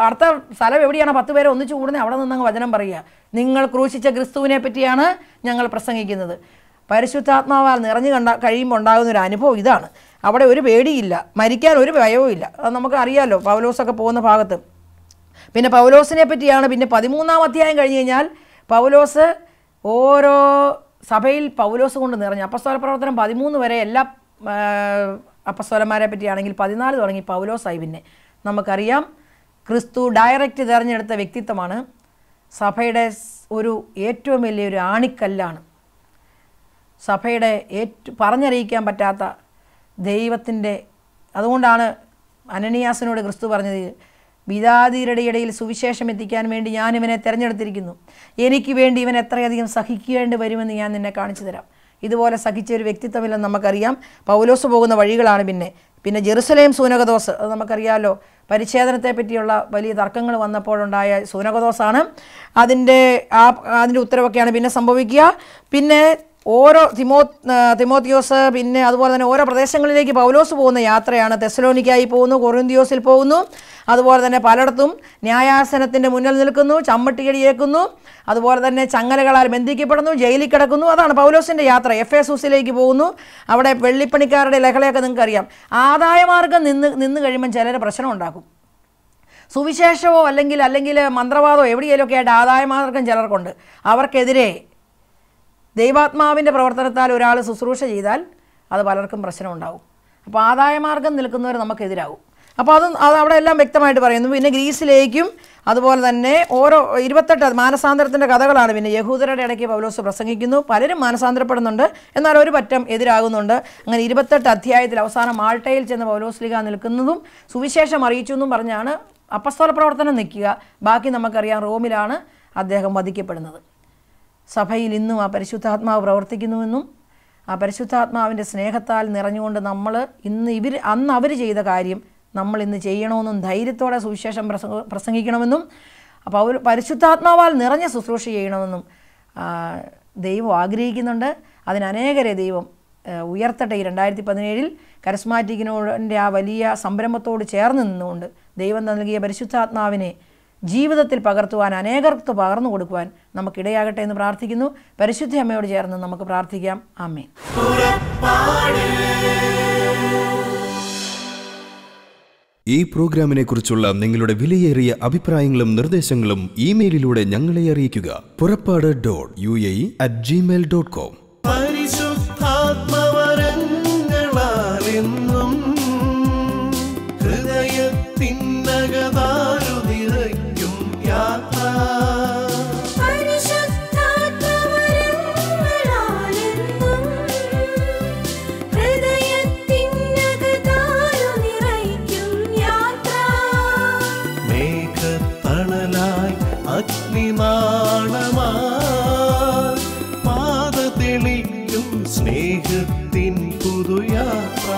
അടുത്ത സ്ഥലം എവിടെയാണ് 10 പേരെ ഒന്നിച്ച് കൂടുന്നത് അവിടെ നിന്നങ്ങ് വചനം പറയുക. നിങ്ങൾ ക്രൂശിച്ച ക്രിസ്തുവിനെ പറ്റിയാണ് ഞങ്ങൾ പ്രസംഗിക്കുന്നത്. പരിശുദ്ധാത്മാവാൽ നിറഞ്ഞു കഴിയുമ്പോൾ ഉണ്ടാകുന്ന ഒരു അനുഭവം ഇതാണ്. അവിടെ ഒരു പേടിയില്ല, മരിക്കാൻ ഒരു ഭയവും ഇല്ല. അത് നമുക്ക് അറിയാമല്ലോ പൗലോസൊക്കെ പോകുന്ന ഭാഗത്ത്. പിന്നെ പൗലോസിനെ പറ്റിയാണ് പിന്നെ 13-ാം അധ്യായം കഴിഞ്ഞ് കഴിഞ്ഞാൽ പൗലോസ് ഓരോ സഭയിൽ പൗലോസ് കൊണ്ട് നിറഞ്ഞു. അപ്പസ്തോല പ്രവർത്തനം 13 വരെ എല്ലാ അപ്പസ്തോലന്മാരെ പറ്റിയാണെങ്കിൽ 14 തുടങ്ങി പൗലോസായി. പിന്നെ നമുക്കറിയാം ക്രിസ്തു ഡയറക്റ്റ് തിരഞ്ഞെടുത്ത വ്യക്തിത്വമാണ്. സഭയുടെ ഒരു ഏറ്റവും വലിയൊരു ആണിക്കല്ലാണ്. സഭയുടെ പറഞ്ഞറിയിക്കാൻ പറ്റാത്ത ദൈവത്തിൻ്റെ. അതുകൊണ്ടാണ് അനനിയാസിനോട് ക്രിസ്തു പറഞ്ഞത്, വിജാതിയരുടെ ഇടയിൽ സുവിശേഷം എത്തിക്കാൻ വേണ്ടി ഞാൻ ഇവനെ തിരഞ്ഞെടുത്തിരിക്കുന്നു. എനിക്ക് വേണ്ടി ഇവൻ എത്രയധികം സഹിക്കേണ്ടി വരുമെന്ന് ഞാൻ നിന്നെ കാണിച്ചു തരാം. ഇതുപോലെ സഹിച്ച ഒരു വ്യക്തിത്വമില്ലെന്ന് നമുക്കറിയാം. പൗലോസ് പോകുന്ന വഴികളാണ്. പിന്നെ ജെറുസലേം സൂനകദോസ്, അത് നമുക്കറിയാമല്ലോ. പരിച്ഛേദനത്തെ പറ്റിയുള്ള വലിയ തർക്കങ്ങൾ വന്നപ്പോഴുണ്ടായ സൂനകദോസാണ്. അതിൻ്റെ ഉത്തരവൊക്കെയാണ് പിന്നെ സംഭവിക്കുക. പിന്നെ ഓരോ തിമോത്തിയോസ്, പിന്നെ അതുപോലെ തന്നെ ഓരോ പ്രദേശങ്ങളിലേക്ക് പൗലോസ് പോകുന്ന യാത്രയാണ്. തെസ്സലോനിക്കായി പോകുന്നു, കൊറിന്തിയോസിൽ പോകുന്നു, അതുപോലെ തന്നെ പലയിടത്തും ന്യായാസനത്തിൻ്റെ മുന്നിൽ നിൽക്കുന്നു, ചമ്മട്ടിയടിയേക്കുന്നു, അതുപോലെ തന്നെ ചങ്ങലകളാൽ ബന്ധിക്കപ്പെടുന്നു, ജയിലിൽ കിടക്കുന്നു. അതാണ് പൗലോസിൻ്റെ യാത്ര. എഫേസൂസിലേക്ക് പോകുന്നു. അവിടെ വെള്ളിപ്പണിക്കാരുടെ ലഹളയൊക്കെ നിങ്ങൾക്കറിയാം. ആദായമാർഗം നിന്ന് കഴിയുമ്പം ചിലർ പ്രശ്നം ഉണ്ടാക്കും. സുവിശേഷമോ അല്ലെങ്കിൽ മന്ത്രവാദമോ എവിടെയെങ്കിലുമൊക്കെ ആയിട്ട് ആദായമാർഗം ചിലർക്കുണ്ട്. അവർക്കെതിരെ ദൈവാത്മാവിൻ്റെ പ്രവർത്തനത്താൽ ഒരാൾ ശുശ്രൂഷ ചെയ്താൽ അത് പലർക്കും പ്രശ്നമുണ്ടാകും. അപ്പോൾ ആദായമാർഗം നിൽക്കുന്നവർ നമുക്കെതിരാകും. അപ്പോൾ അത് അവിടെ എല്ലാം വ്യക്തമായിട്ട് പറയുന്നു. പിന്നെ ഗ്രീസിലേക്കും അതുപോലെ തന്നെ ഓരോ 28 മാനസാന്തരത്തിൻ്റെ കഥകളാണ്. പിന്നെ യഹൂദരുടെ ഇടയ്ക്ക് പൗലോസ് പ്രസംഗിക്കുന്നു. പലരും മാനസാന്തരപ്പെടുന്നുണ്ട്, എന്നാൽ ഒരു പറ്റം എതിരാകുന്നുണ്ട്. അങ്ങനെ 28 അധ്യായത്തിൽ അവസാനം മാൾട്ടയിൽ ചെന്ന് പൗലോസ്ലീഹ നിൽക്കുന്നതും സുവിശേഷം അറിയിച്ചു എന്നും പറഞ്ഞാണ് അപ്പസ്തോല പ്രവർത്തനം നിൽക്കുക. ബാക്കി നമുക്കറിയാം റോമിലാണ് അദ്ദേഹം വധിക്കപ്പെടുന്നത്. സഭയിൽ ഇന്നും ആ പരിശുദ്ധാത്മാവ് പ്രവർത്തിക്കുന്നുവെന്നും ആ പരിശുദ്ധാത്മാവിൻ്റെ സ്നേഹത്താൽ നിറഞ്ഞുകൊണ്ട് നമ്മൾ അന്ന് അവർ ചെയ്ത കാര്യം നമ്മൾ ഇന്ന് ചെയ്യണമെന്നും ധൈര്യത്തോടെ സുവിശേഷം പ്രസംഗിക്കണമെന്നും അപ്പോൾ പരിശുദ്ധാത്മാവാൽ നിറഞ്ഞ ശുശ്രൂഷ ചെയ്യണമെന്നും ദൈവം ആഗ്രഹിക്കുന്നുണ്ട്. അതിനനേകരെ ദൈവം ഉയർത്തട്ടെ. 2017 കരസ്മാറ്റിക്കിനോടിൻ്റെ ആ വലിയ സംരംഭത്തോട് ചേർന്ന് നിന്നുകൊണ്ട് ദൈവം നൽകിയ പരിശുദ്ധാത്മാവിനെ ജീവിതത്തിൽ പകർത്തുവാൻ, അനേകർക്ക് പകർന്നു കൊടുക്കുവാൻ നമുക്കിടയാകട്ടെ എന്ന് പ്രാർത്ഥിക്കുന്നു. പരിശുദ്ധ അമ്മയോട് ചേർന്ന് നമുക്ക് പ്രാർത്ഥിക്കാം. ആമേൻ. ഈ പ്രോഗ്രാമിനെ കുറിച്ചുള്ള നിങ്ങളുടെ വിലയേറിയ അഭിപ്രായങ്ങളും നിർദ്ദേശങ്ങളും ഇമെയിലിലൂടെ ഞങ്ങളെ അറിയിക്കുക. purappadu.uae@gmail.com. പരിശുദ്ധാത്മവരങ്ങളാലെന്നും ഹൃദയത്തിനകതാരു നിറയ്ക്കും യാത്ര. അഗ്നിനാളമായി പാത തെളിക്കും സ്നേഹത്തിൻ പുതുയാത്ര.